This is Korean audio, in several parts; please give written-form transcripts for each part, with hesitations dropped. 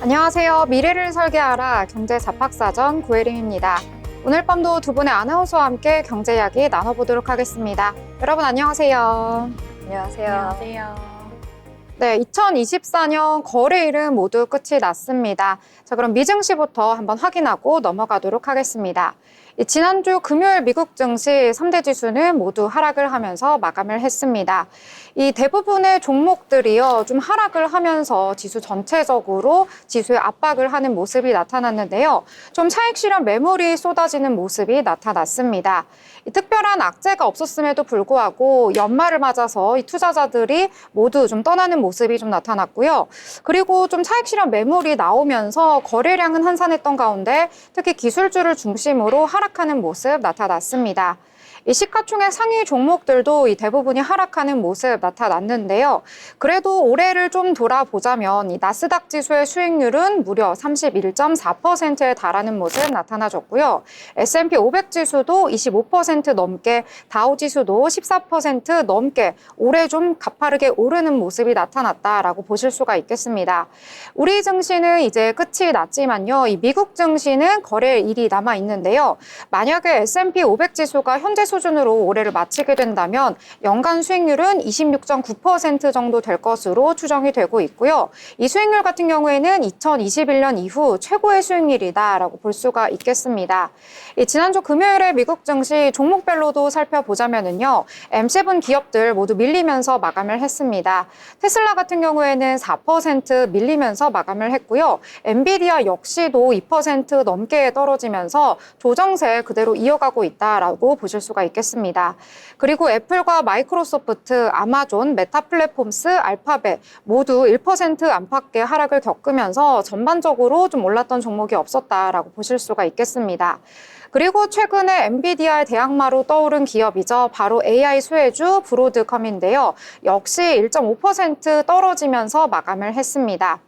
안녕하세요. 미래를 설계하라 경제잡학사전 고혜림입니다. 오늘 밤도 두 분의 아나운서와 함께 경제 이야기 나눠보도록 하겠습니다. 여러분 안녕하세요. 안녕하세요. 네, 2024년 거래일은 모두 끝이 났습니다. 자, 그럼 미증시부터 한번 확인하고 넘어가도록 하겠습니다. 지난주 금요일 미국 증시 3대 지수는 모두 하락을 하면서 마감을 했습니다. 이 대부분의 종목들이요, 좀 하락을 하면서 지수 전체적으로 지수에 압박을 하는 모습이 나타났는데요. 좀 차익 실현 매물이 쏟아지는 모습이 나타났습니다. 특별한 악재가 없었음에도 불구하고 연말을 맞아서 이 투자자들이 모두 좀 떠나는 모습이 좀 나타났고요. 그리고 좀 차익 실현 매물이 나오면서 거래량은 한산했던 가운데 특히 기술주를 중심으로 하락하는 모습 나타났습니다. 이 시가총액 상위 종목들도 이 대부분이 하락하는 모습 나타났는데요. 그래도 올해를 좀 돌아보자면 이 나스닥 지수의 수익률은 무려 31.4%에 달하는 모습 나타나줬고요. S&P 500 지수도 25% 넘게, 다우 지수도 14% 넘게 올해 좀 가파르게 오르는 모습이 나타났다라고 보실 수가 있겠습니다. 우리 증시는 이제 끝이 났지만요. 이 미국 증시는 거래일이 남아 있는데요. 만약에 S&P 500 지수가 현재 수준으로 올해를 마치게 된다면 연간 수익률은 26.9% 정도 될 것으로 추정이 되고 있고요. 이 수익률 같은 경우에는 2021년 이후 최고의 수익률이다라고 볼 수가 있겠습니다. 지난주 금요일에 미국 증시 종목별로도 살펴보자면요. M7 기업들 모두 밀리면서 마감을 했습니다. 테슬라 같은 경우에는 4% 밀리면서 마감을 했고요. 엔비디아 역시도 2% 넘게 떨어지면서 조정세 그대로 이어가고 있다라고 보실 수가 있겠습니다. 그리고 애플과 마이크로소프트, 아마존, 메타 플랫폼스, 알파벳 모두 1% 안팎의 하락을 겪으면서 전반적으로 좀 올랐던 종목이 없었다라고 보실 수가 있겠습니다. 그리고 최근에 엔비디아의 대항마로 떠오른 기업이죠. 바로 AI 수혜주 브로드컴인데요. 역시 1.5% 떨어지면서 마감을 했습니다.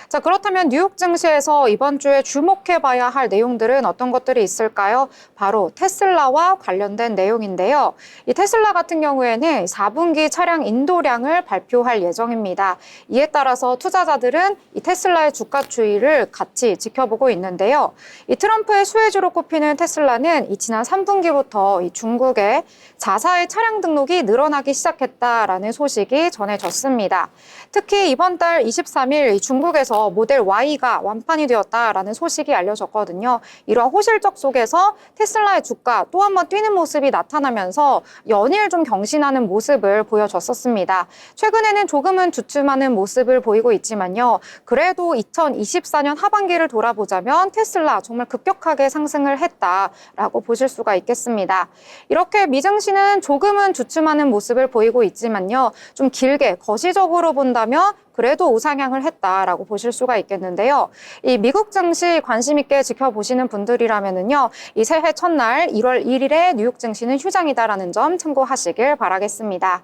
자, 그렇다면 뉴욕 증시에서 이번 주에 주목해봐야 할 내용들은 어떤 것들이 있을까요? 바로 테슬라와 관련된 내용인데요. 이 테슬라 같은 경우에는 4분기 차량 인도량을 발표할 예정입니다. 이에 따라서 투자자들은 이 테슬라의 주가 추이를 같이 지켜보고 있는데요. 이 트럼프의 수혜주로 꼽히는 테슬라는 이 지난 3분기부터 이 중국의 자사의 차량 등록이 늘어나기 시작했다라는 소식이 전해졌습니다. 특히 이번 달 23일 중국에서 모델 Y가 완판이 되었다라는 소식이 알려졌거든요. 이러한 호실적 속에서 테슬라의 주가 또 한 번 뛰는 모습이 나타나면서 연일 좀 경신하는 모습을 보여줬었습니다. 최근에는 조금은 주춤하는 모습을 보이고 있지만요. 그래도 2024년 하반기를 돌아보자면 테슬라 정말 급격하게 상승을 했다라고 보실 수가 있겠습니다. 이렇게 미증시는 조금은 주춤하는 모습을 보이고 있지만요. 좀 길게 거시적으로 본다면 그래도 우상향을 했다라고 보실 수가 있겠는데요. 이 미국 증시 관심 있게 지켜보시는 분들이라면은요, 이 새해 첫날 1월 1일에 뉴욕 증시는 휴장이다라는 점 참고하시길 바라겠습니다.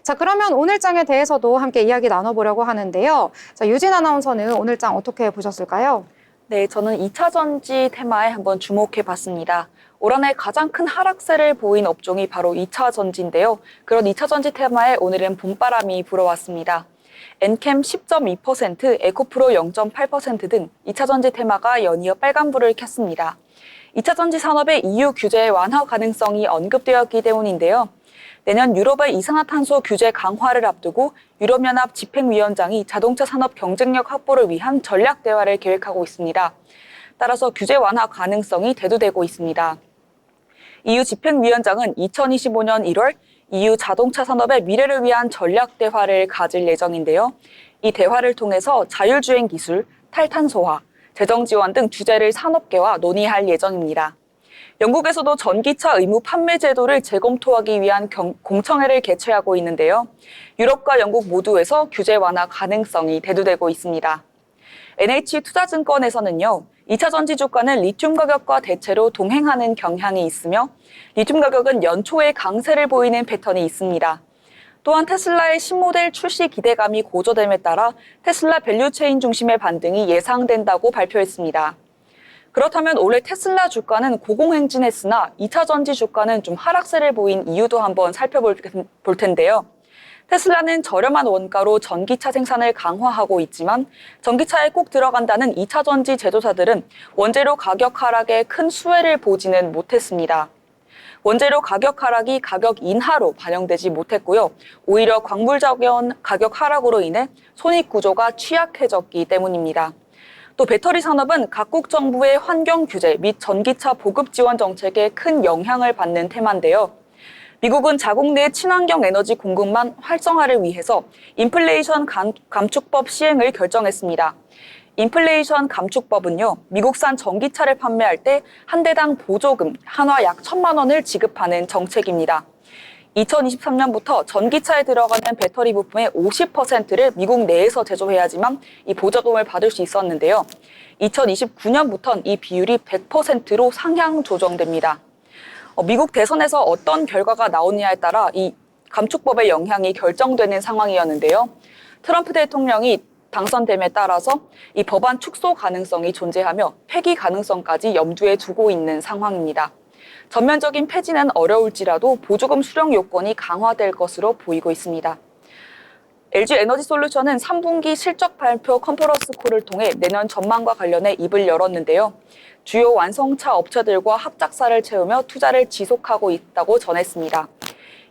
자, 그러면 오늘 장에 대해서도 함께 이야기 나눠보려고 하는데요. 자, 유진 아나운서는 오늘 장 어떻게 보셨을까요? 네, 저는 2차 전지 테마에 한번 주목해 봤습니다. 올 한 해 가장 큰 하락세를 보인 업종이 바로 2차 전지인데요. 그런 2차 전지 테마에 오늘은 봄바람이 불어왔습니다. 엔캠 10.2%, 에코프로 0.8% 등 2차 전지 테마가 연이어 빨간불을 켰습니다. 2차 전지 산업의 EU 규제 완화 가능성이 언급되었기 때문인데요. 내년 유럽의 이산화탄소 규제 강화를 앞두고 유럽연합 집행위원장이 자동차 산업 경쟁력 확보를 위한 전략 대화를 계획하고 있습니다. 따라서 규제 완화 가능성이 대두되고 있습니다. EU 집행위원장은 2025년 1월 EU 자동차 산업의 미래를 위한 전략 대화를 가질 예정인데요. 이 대화를 통해서 자율주행 기술, 탈탄소화, 재정 지원 등 주제를 산업계와 논의할 예정입니다. 영국에서도 전기차 의무 판매 제도를 재검토하기 위한 공청회를 개최하고 있는데요. 유럽과 영국 모두에서 규제 완화 가능성이 대두되고 있습니다. NH투자증권에서는요. 2차 전지 주가는 리튬 가격과 대체로 동행하는 경향이 있으며 리튬 가격은 연초에 강세를 보이는 패턴이 있습니다. 또한 테슬라의 신모델 출시 기대감이 고조됨에 따라 테슬라 밸류체인 중심의 반등이 예상된다고 발표했습니다. 그렇다면 올해 테슬라 주가는 고공행진했으나 2차 전지 주가는 좀 하락세를 보인 이유도 한번 살펴볼 텐데요. 테슬라는 저렴한 원가로 전기차 생산을 강화하고 있지만 전기차에 꼭 들어간다는 2차 전지 제조사들은 원재료 가격 하락에 큰 수혜를 보지는 못했습니다. 원재료 가격 하락이 가격 인하로 반영되지 못했고요. 오히려 광물 자원 가격 하락으로 인해 손익 구조가 취약해졌기 때문입니다. 또 배터리 산업은 각국 정부의 환경 규제 및 전기차 보급 지원 정책에 큰 영향을 받는 테마인데요. 미국은 자국 내 친환경 에너지 공급망 활성화를 위해서 인플레이션 감축법 시행을 결정했습니다. 인플레이션 감축법은요, 미국산 전기차를 판매할 때 한 대당 보조금 한화 약 1,000만 원을 지급하는 정책입니다. 2023년부터 전기차에 들어가는 배터리 부품의 50%를 미국 내에서 제조해야지만 이 보조금을 받을 수 있었는데요. 2029년부터는 이 비율이 100%로 상향 조정됩니다. 미국 대선에서 어떤 결과가 나오느냐에 따라 이 감축법의 영향이 결정되는 상황이었는데요. 트럼프 대통령이 당선됨에 따라서 이 법안 축소 가능성이 존재하며 폐기 가능성까지 염두에 두고 있는 상황입니다. 전면적인 폐지는 어려울지라도 보조금 수령 요건이 강화될 것으로 보이고 있습니다. LG 에너지솔루션은 3분기 실적 발표 컨퍼런스 콜을 통해 내년 전망과 관련해 입을 열었는데요. 주요 완성차 업체들과 합작사를 채우며 투자를 지속하고 있다고 전했습니다.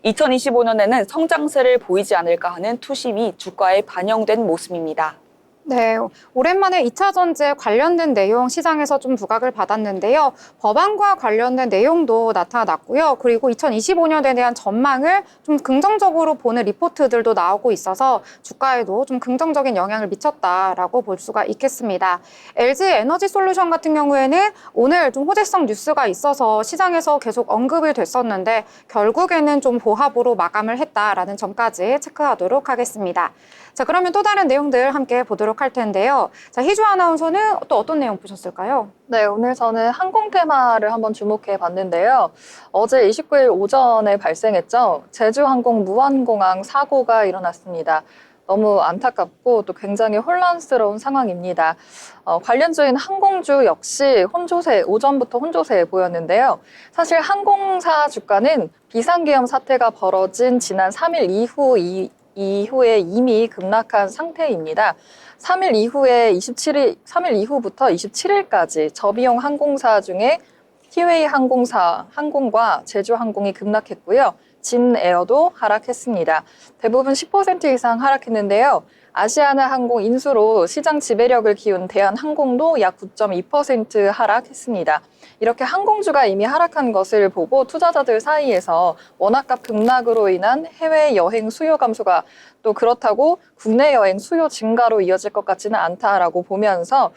2025년에는 성장세를 보이지 않을까 하는 투심이 주가에 반영된 모습입니다. 네, 오랜만에 2차 전지에 관련된 내용 시장에서 좀 부각을 받았는데요. 법안과 관련된 내용도 나타났고요. 그리고 2025년에 대한 전망을 좀 긍정적으로 보는 리포트들도 나오고 있어서 주가에도 좀 긍정적인 영향을 미쳤다라고 볼 수가 있겠습니다. LG 에너지 솔루션 같은 경우에는 오늘 좀 호재성 뉴스가 있어서 시장에서 계속 언급이 됐었는데 결국에는 좀 보합으로 마감을 했다라는 점까지 체크하도록 하겠습니다. 자, 그러면 또 다른 내용들 함께 보도록 할 텐데요. 자, 희주 아나운서는 또 어떤 내용 보셨을까요? 네, 오늘 저는 항공 테마를 한번 주목해 봤는데요. 어제 29일 오전에 발생했죠. 제주항공 무안공항 사고가 일어났습니다. 너무 안타깝고 또 굉장히 혼란스러운 상황입니다. 관련주인 항공주 역시 오전부터 혼조세 보였는데요. 사실 항공사 주가는 비상계엄 사태가 벌어진 지난 3일 이후에 이미 급락한 상태입니다. 3일 이후부터 27일까지 저비용 항공사 중에 티웨이 항공과 제주항공이 급락했고요. 진에어도 하락했습니다. 대부분 10% 이상 하락했는데요. 아시아나 항공 인수로 시장 지배력을 키운 대한항공도 약 9.2% 하락했습니다. 이렇게 항공주가 이미 하락한 것을 보고 투자자들 사이에서 원화값 급락으로 인한 해외 여행 수요 감소가 또 그렇다고 국내 여행 수요 증가로 이어질 것 같지는 않다라고 보면서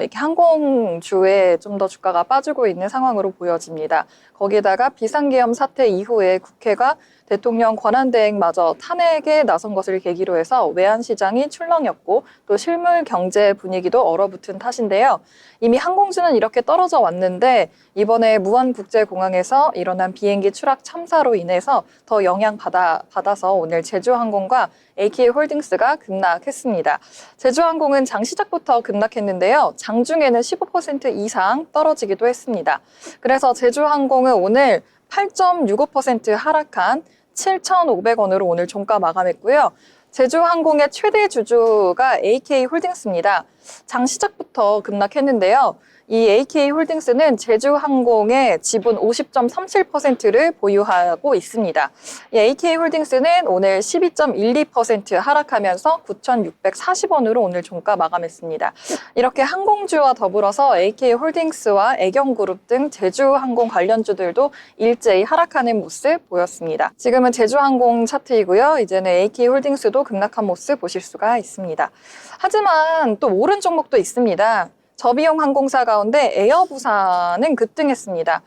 이렇게 항공주에 좀 더 주가가 빠지고 있는 상황으로 보여집니다. 거기에다가 비상계엄 사태 이후에 국회가 대통령 권한대행마저 탄핵에 나선 것을 계기로 해서 외환시장이 출렁였고 또 실물 경제 분위기도 얼어붙은 탓인데요. 이미 항공주는 이렇게 떨어져 왔는데 이번에 무안국제공항에서 일어난 비행기 추락 참사로 인해서 더 영향받아서 오늘 제주항공과 AK홀딩스가 급락했습니다. 제주항공은 장 시작부터 급락했는데요. 장중에는 15% 이상 떨어지기도 했습니다. 그래서 제주항공은 오늘 8.65% 하락한 7,500원으로 오늘 종가 마감했고요. 제주항공의 최대 주주가 AK홀딩스입니다. 장 시작부터 급락했는데요. 이 AK홀딩스는 제주항공의 지분 50.37%를 보유하고 있습니다. 이 AK홀딩스는 오늘 12.12% 하락하면서 9,640원으로 오늘 종가 마감했습니다. 이렇게 항공주와 더불어서 AK홀딩스와 애경그룹 등 제주항공 관련주들도 일제히 하락하는 모습 보였습니다. 지금은 제주항공 차트이고요. 이제는 AK홀딩스도 급락한 모습 보실 수가 있습니다. 하지만 또 오른 종목도 있습니다. 저비용 항공사 가운데 에어부산은 급등했습니다.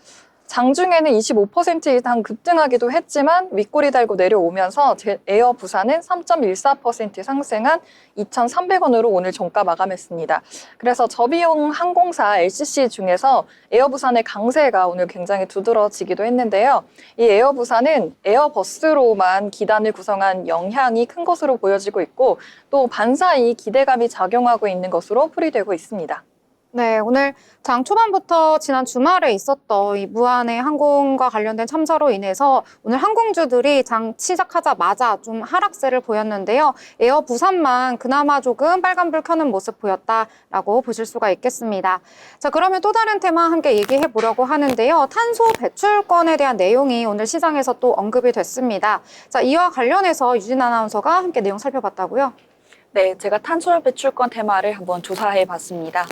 장중에는 25% 이상 급등하기도 했지만 윗꼬리 달고 내려오면서 에어부산은 3.14% 상승한 2,300원으로 오늘 종가 마감했습니다. 그래서 저비용 항공사 LCC 중에서 에어부산의 강세가 오늘 굉장히 두드러지기도 했는데요. 이 에어부산은 에어버스로만 기단을 구성한 영향이 큰 것으로 보여지고 있고 또 반사이 기대감이 작용하고 있는 것으로 풀이되고 있습니다. 네, 오늘 장 초반부터 지난 주말에 있었던 이 무한의 항공과 관련된 참사로 인해서 오늘 항공주들이 장 시작하자마자 좀 하락세를 보였는데요. 에어 부산만 그나마 조금 빨간불 켜는 모습 보였다라고 보실 수가 있겠습니다. 자, 그러면 또 다른 테마 함께 얘기해 보려고 하는데요. 탄소 배출권에 대한 내용이 오늘 시장에서 또 언급이 됐습니다. 자, 이와 관련해서 유진 아나운서가 함께 내용 살펴봤다고요? 네, 제가 탄소 배출권 테마를 한번 조사해 봤습니다.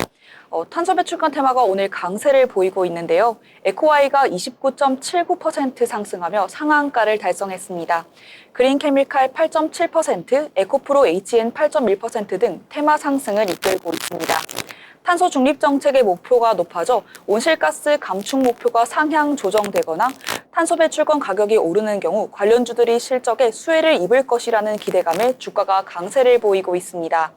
탄소 배출권 테마가 오늘 강세를 보이고 있는데요. 에코와이가 29.79% 상승하며 상한가를 달성했습니다. 그린케미칼 8.7%, 에코프로 HN 8.1% 등 테마 상승을 이끌고 있습니다. 탄소 중립 정책의 목표가 높아져 온실가스 감축 목표가 상향 조정되거나 탄소 배출권 가격이 오르는 경우 관련주들이 실적에 수혜를 입을 것이라는 기대감에 주가가 강세를 보이고 있습니다.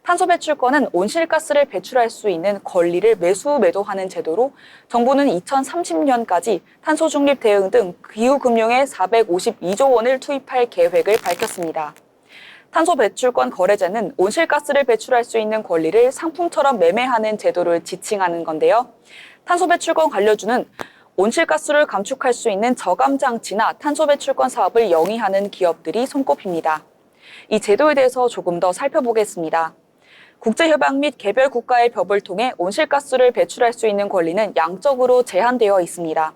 탄소 배출권은 온실가스를 배출할 수 있는 권리를 매수매도하는 제도로 정부는 2030년까지 탄소 중립 대응 등 기후금융에 452조 원을 투입할 계획을 밝혔습니다. 탄소 배출권 거래제는 온실가스를 배출할 수 있는 권리를 상품처럼 매매하는 제도를 지칭하는 건데요. 탄소 배출권 관료주는 온실가스를 감축할 수 있는 저감 장치나 탄소 배출권 사업을 영위하는 기업들이 손꼽힙니다. 이 제도에 대해서 조금 더 살펴보겠습니다. 국제협약 및 개별 국가의 법을 통해 온실가스를 배출할 수 있는 권리는 양적으로 제한되어 있습니다.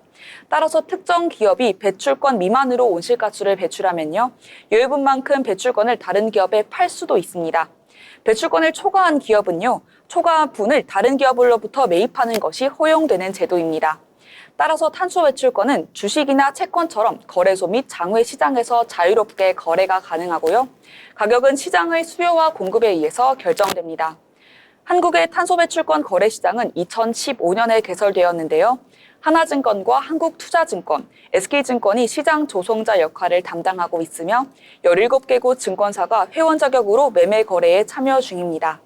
따라서 특정 기업이 배출권 미만으로 온실가스를 배출하면요, 여유분만큼 배출권을 다른 기업에 팔 수도 있습니다. 배출권을 초과한 기업은요, 초과분을 다른 기업으로부터 매입하는 것이 허용되는 제도입니다. 따라서 탄소 배출권은 주식이나 채권처럼 거래소 및 장외 시장에서 자유롭게 거래가 가능하고요. 가격은 시장의 수요와 공급에 의해서 결정됩니다. 한국의 탄소 배출권 거래 시장은 2015년에 개설되었는데요. 하나증권과 한국투자증권, SK증권이 시장 조성자 역할을 담당하고 있으며 17개국 증권사가 회원 자격으로 매매 거래에 참여 중입니다.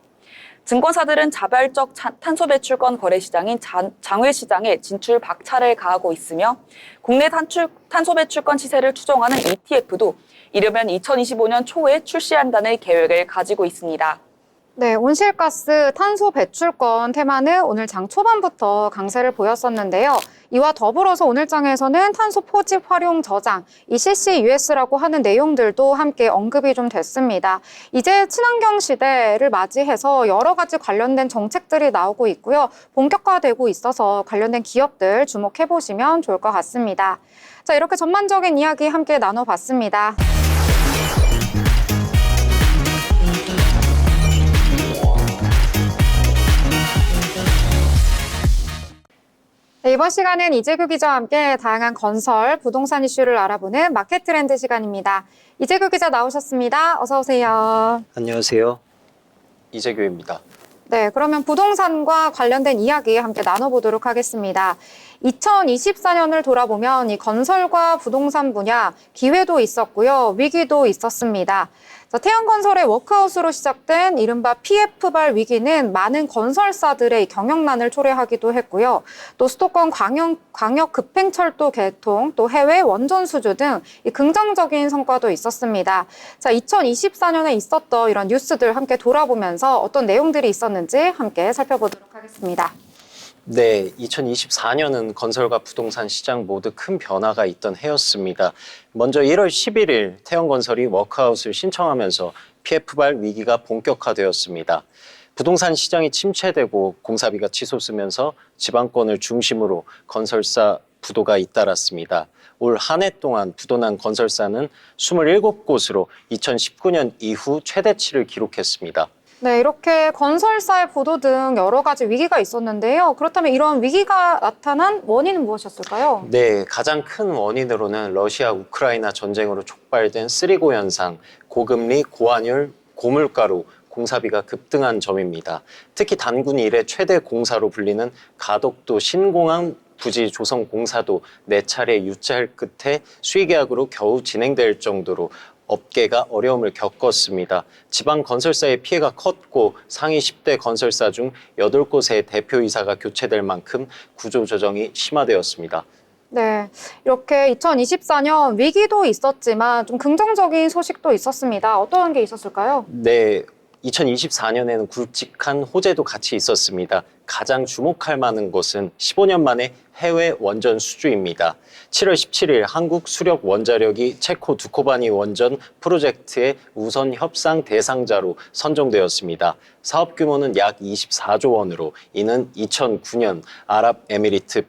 증권사들은 자발적 탄소 배출권 거래 시장인 장외 시장에 진출 박차를 가하고 있으며 국내 탄소 배출권 시세를 추종하는 ETF도 이르면 2025년 초에 출시한다는 계획을 가지고 있습니다. 네, 온실가스 탄소 배출권 테마는 오늘 장 초반부터 강세를 보였었는데요. 이와 더불어서 오늘 장에서는 탄소 포집 활용 저장, 이 CCUS라고 하는 내용들도 함께 언급이 좀 됐습니다. 이제 친환경 시대를 맞이해서 여러 가지 관련된 정책들이 나오고 있고요. 본격화되고 있어서 관련된 기업들 주목해 보시면 좋을 것 같습니다. 자, 이렇게 전반적인 이야기 함께 나눠봤습니다. 네, 이번 시간은 이재규 기자와 함께 다양한 건설, 부동산 이슈를 알아보는 마켓 트렌드 시간입니다. 이재규 기자 나오셨습니다. 어서 오세요. 안녕하세요. 이재규입니다. 네, 그러면 부동산과 관련된 이야기 함께 나눠보도록 하겠습니다. 2024년을 돌아보면 이 건설과 부동산 분야 기회도 있었고요, 위기도 있었습니다. 자, 태양건설의 워크아웃으로 시작된 이른바 PF발 위기는 많은 건설사들의 경영난을 초래하기도 했고요. 또 수도권 광역 급행철도 개통, 또 해외 원전 수주 등 이 긍정적인 성과도 있었습니다. 자, 2024년에 있었던 이런 뉴스들 함께 돌아보면서 어떤 내용들이 있었는지 함께 살펴보도록 하겠습니다. 네, 2024년은 건설과 부동산 시장 모두 큰 변화가 있던 해였습니다. 먼저 1월 11일 태영건설이 워크아웃을 신청하면서 PF발 위기가 본격화되었습니다. 부동산 시장이 침체되고 공사비가 치솟으면서 지방권을 중심으로 건설사 부도가 잇따랐습니다. 올 한 해 동안 부도난 건설사는 27곳으로 2019년 이후 최대치를 기록했습니다. 네, 이렇게 건설사의 부도 등 여러 가지 위기가 있었는데요. 그렇다면 이런 위기가 나타난 원인은 무엇이었을까요? 네, 가장 큰 원인으로는 러시아 우크라이나 전쟁으로 촉발된 쓰리고 현상, 고금리, 고환율, 고물가로 공사비가 급등한 점입니다. 특히 단군 이래 최대 공사로 불리는 가덕도 신공항 부지 조성 공사도 4차례 유찰 끝에 수의계약으로 겨우 진행될 정도로 업계가 어려움을 겪었습니다. 지방 건설사의 피해가 컸고 상위 10대 건설사 중 8곳의 대표이사가 교체될 만큼 구조조정이 심화되었습니다. 네, 이렇게 2024년 위기도 있었지만 좀 긍정적인 소식도 있었습니다. 어떤 게 있었을까요? 네, 2024년에는 굵직한 호재도 같이 있었습니다. 가장 주목할 만한 것은 15년 만에 해외 원전 수주입니다. 7월 17일 한국 수력 원자력이 체코 두코바니 원전 프로젝트의 우선 협상 대상자로 선정되었습니다. 사업 규모는 약 24조 원으로 이는 2009년 아랍에미리트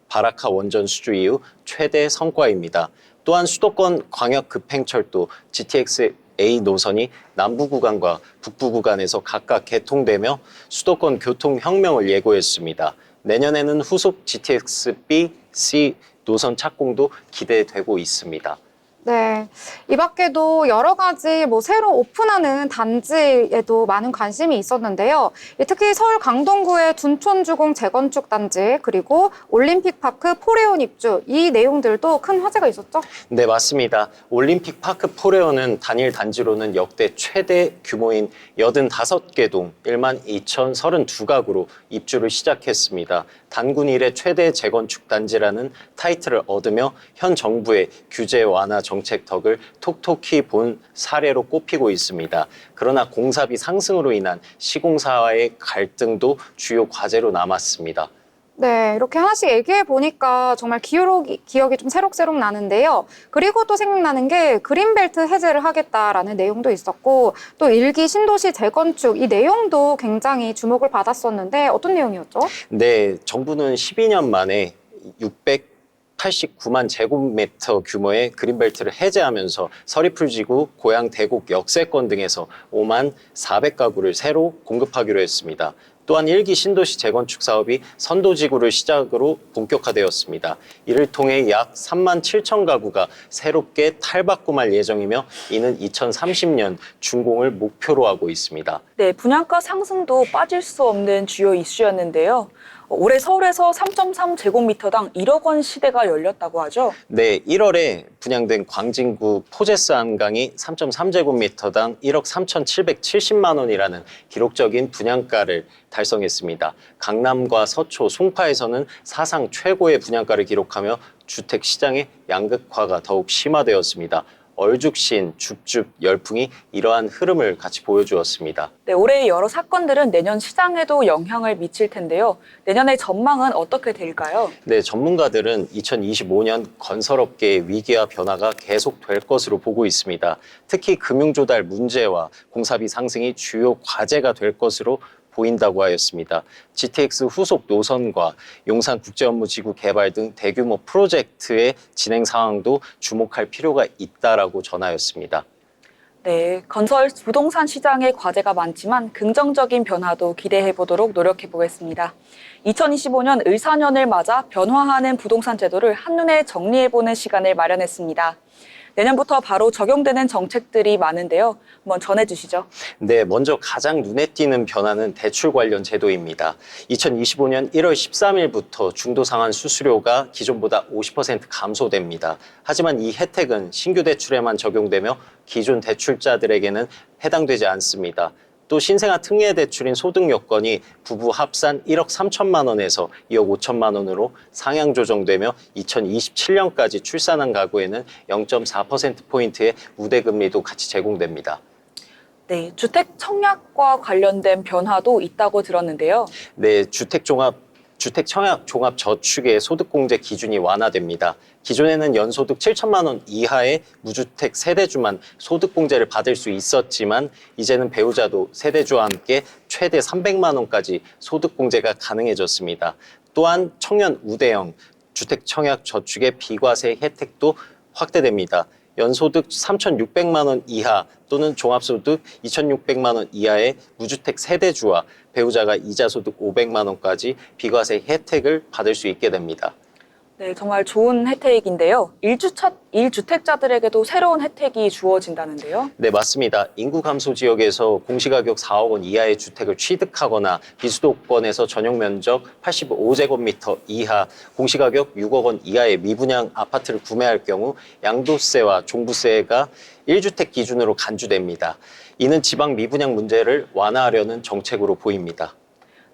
바라카 원전 수주 이후 최대 성과입니다. 또한 수도권 광역급행철도 GTX A 노선이 남부 구간과 북부 구간에서 각각 개통되며 수도권 교통혁명을 예고했습니다. 내년에는 후속 GTX B, C 노선 착공도 기대되고 있습니다. 네. 이 밖에도 여러 가지 새로 오픈하는 단지에도 많은 관심이 있었는데요. 특히 서울 강동구의 둔촌주공 재건축 단지, 그리고 올림픽파크 포레온 입주, 이 내용들도 큰 화제가 있었죠? 네, 맞습니다. 올림픽파크 포레온은 단일 단지로는 역대 최대 규모인 85개 동 12,032가구로 입주를 시작했습니다. 단군 이래 최대 재건축 단지라는 타이틀을 얻으며 현 정부의 규제 완화 정책 덕을 톡톡히 본 사례로 꼽히고 있습니다. 그러나 공사비 상승으로 인한 시공사와의 갈등도 주요 과제로 남았습니다. 네, 이렇게 하나씩 얘기해 보니까 정말 기억이 좀 새록새록 나는데요. 그리고 또 생각나는 게 그린벨트 해제를 하겠다라는 내용도 있었고, 또 1기 신도시 재건축, 이 내용도 굉장히 주목을 받았었는데 어떤 내용이었죠? 네, 정부는 12년 만에 689만 제곱미터 규모의 그린벨트를 해제하면서 서리풀지구, 고양 대곡 역세권 등에서 5만 400가구를 새로 공급하기로 했습니다. 또한 1기 신도시 재건축 사업이 선도지구를 시작으로 본격화되었습니다. 이를 통해 약 3만 7천 가구가 새롭게 탈바꿈할 예정이며 이는 2030년 준공을 목표로 하고 있습니다. 네, 분양가 상승도 빠질 수 없는 주요 이슈였는데요. 올해 서울에서 3.3제곱미터당 1억 원 시대가 열렸다고 하죠? 네, 1월에 분양된 광진구 포제스 한강이 3.3제곱미터당 1억 3,770만 원이라는 기록적인 분양가를 달성했습니다. 강남과 서초, 송파에서는 사상 최고의 분양가를 기록하며 주택 시장의 양극화가 더욱 심화되었습니다. 얼죽신, 줍줍 열풍이 이러한 흐름을 같이 보여주었습니다. 네, 올해의 여러 사건들은 내년 시장에도 영향을 미칠 텐데요. 내년의 전망은 어떻게 될까요? 네, 전문가들은 2025년 건설업계의 위기와 변화가 계속될 것으로 보고 있습니다. 특히 금융조달 문제와 공사비 상승이 주요 과제가 될 것으로 보인다고 하였습니다. GTX 후속 노선과 용산국제업무지구 개발 등 대규모 프로젝트의 진행 상황도 주목할 필요가 있다라고 전하였습니다. 네, 건설 부동산 시장에 과제가 많지만 긍정적인 변화도 기대해 보도록 노력해 보겠습니다. 2025년 을사년을 맞아 변화하는 부동산 제도를 한눈에 정리해 보는 시간을 마련했습니다. 내년부터 바로 적용되는 정책들이 많은데요. 한번 전해주시죠. 네, 먼저 가장 눈에 띄는 변화는 대출 관련 제도입니다. 2025년 1월 13일부터 중도상환 수수료가 기존보다 50% 감소됩니다. 하지만 이 혜택은 신규 대출에만 적용되며 기존 대출자들에게는 해당되지 않습니다. 또 신생아 특례 대출인 소득 요건이 부부 합산 1억 3천만 원에서 2억 5천만 원으로 상향 조정되며 2027년까지 출산한 가구에는 0.4%포인트의 우대금리도 같이 제공됩니다. 네, 주택 청약과 관련된 변화도 있다고 들었는데요. 네, 주택 청약 종합 저축의 소득공제 기준이 완화됩니다. 기존에는 연소득 7천만 원 이하의 무주택 세대주만 소득공제를 받을 수 있었지만 이제는 배우자도 세대주와 함께 최대 300만 원까지 소득공제가 가능해졌습니다. 또한 청년 우대형 주택 청약 저축의 비과세 혜택도 확대됩니다. 연소득 3,600만 원 이하 또는 종합소득 2,600만 원 이하의 무주택 세대주와 배우자가 이자소득 500만 원까지 비과세 혜택을 받을 수 있게 됩니다. 네, 정말 좋은 혜택인데요. 1주택자들에게도 새로운 혜택이 주어진다는데요. 네, 맞습니다. 인구 감소 지역에서 공시가격 4억 원 이하의 주택을 취득하거나 비수도권에서 전용 면적 85제곱미터 이하, 공시가격 6억 원 이하의 미분양 아파트를 구매할 경우 양도세와 종부세가 1주택 기준으로 간주됩니다. 이는 지방 미분양 문제를 완화하려는 정책으로 보입니다.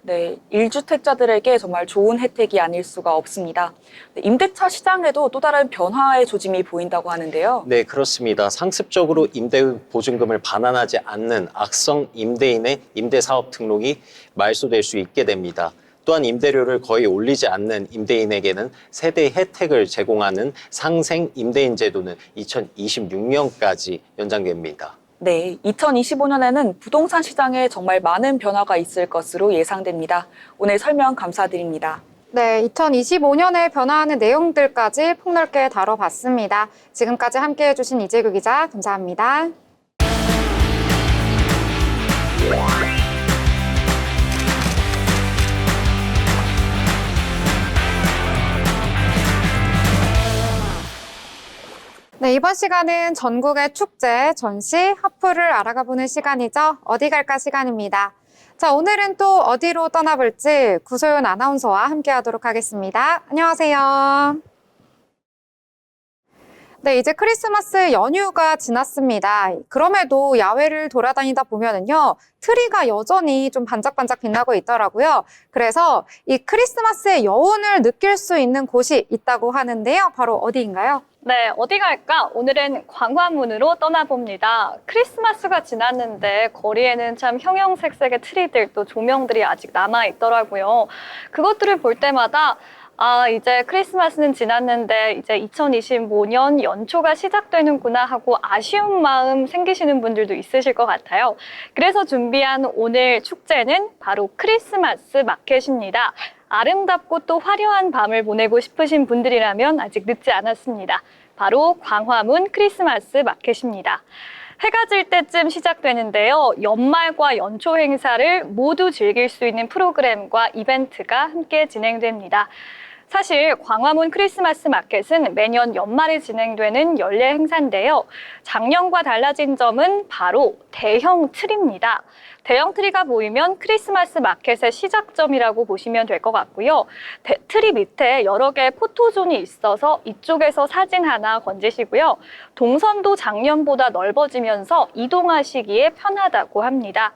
네, 1주택자들에게 정말 좋은 혜택이 아닐 수가 없습니다. 네, 임대차 시장에도 또 다른 변화의 조짐이 보인다고 하는데요. 네, 그렇습니다. 상습적으로 임대 보증금을 반환하지 않는 악성 임대인의 임대사업 등록이 말소될 수 있게 됩니다. 또한 임대료를 거의 올리지 않는 임대인에게는 세대 혜택을 제공하는 상생 임대인 제도는 2026년까지 연장됩니다. 네, 2025년에는 부동산 시장에 정말 많은 변화가 있을 것으로 예상됩니다. 오늘 설명 감사드립니다. 네, 2025년에 변화하는 내용들까지 폭넓게 다뤄봤습니다. 지금까지 함께해 주신 이재규 기자, 감사합니다. 네, 이번 시간은 전국의 축제, 전시, 화풀을 알아가 보는 시간이죠. 어디 갈까 시간입니다. 자, 오늘은 또 어디로 떠나볼지 구소연 아나운서와 함께 하도록 하겠습니다. 안녕하세요. 네, 이제 크리스마스 연휴가 지났습니다. 그럼에도 야외를 돌아다니다 보면은요, 트리가 여전히 좀 반짝반짝 빛나고 있더라고요. 그래서 이 크리스마스의 여운을 느낄 수 있는 곳이 있다고 하는데요. 바로 어디인가요? 네, 어디 갈까? 오늘은 광화문으로 떠나봅니다. 크리스마스가 지났는데 거리에는 참 형형색색의 트리들 또 조명들이 아직 남아있더라고요. 그것들을 볼 때마다 이제 크리스마스는 지났는데 이제 2025년 연초가 시작되는구나 하고 아쉬운 마음 생기시는 분들도 있으실 것 같아요. 그래서 준비한 오늘 축제는 바로 크리스마스 마켓입니다. 아름답고 또 화려한 밤을 보내고 싶으신 분들이라면 아직 늦지 않았습니다. 바로 광화문 크리스마스 마켓입니다. 해가 질 때쯤 시작되는데요. 연말과 연초 행사를 모두 즐길 수 있는 프로그램과 이벤트가 함께 진행됩니다. 사실 광화문 크리스마스 마켓은 매년 연말에 진행되는 연례 행사인데요. 작년과 달라진 점은 바로 대형 트리입니다. 대형 트리가 보이면 크리스마스 마켓의 시작점이라고 보시면 될 것 같고요. 트리 밑에 여러 개의 포토존이 있어서 이쪽에서 사진 하나 건지시고요. 동선도 작년보다 넓어지면서 이동하시기에 편하다고 합니다.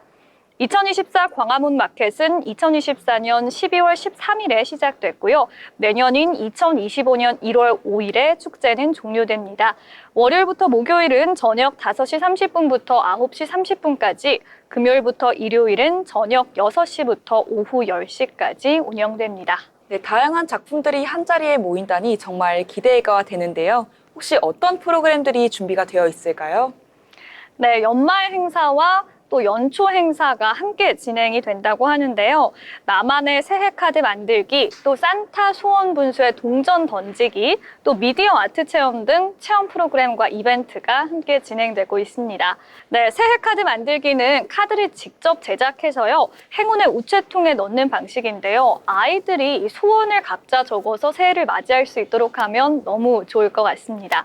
2024 광화문 마켓은 2024년 12월 13일에 시작됐고요. 내년인 2025년 1월 5일에 축제는 종료됩니다. 월요일부터 목요일은 저녁 5시 30분부터 9시 30분까지, 금요일부터 일요일은 저녁 6시부터 오후 10시까지 운영됩니다. 네, 다양한 작품들이 한자리에 모인다니 정말 기대가 되는데요. 혹시 어떤 프로그램들이 준비가 되어 있을까요? 네, 연말 행사와 또 연초 행사가 함께 진행이 된다고 하는데요. 나만의 새해 카드 만들기, 또 산타 소원 분수의 동전 던지기, 또 미디어 아트 체험 등 체험 프로그램과 이벤트가 함께 진행되고 있습니다. 네, 새해 카드 만들기는 카드를 직접 제작해서요, 행운의 우체통에 넣는 방식인데요. 아이들이 이 소원을 각자 적어서 새해를 맞이할 수 있도록 하면 너무 좋을 것 같습니다.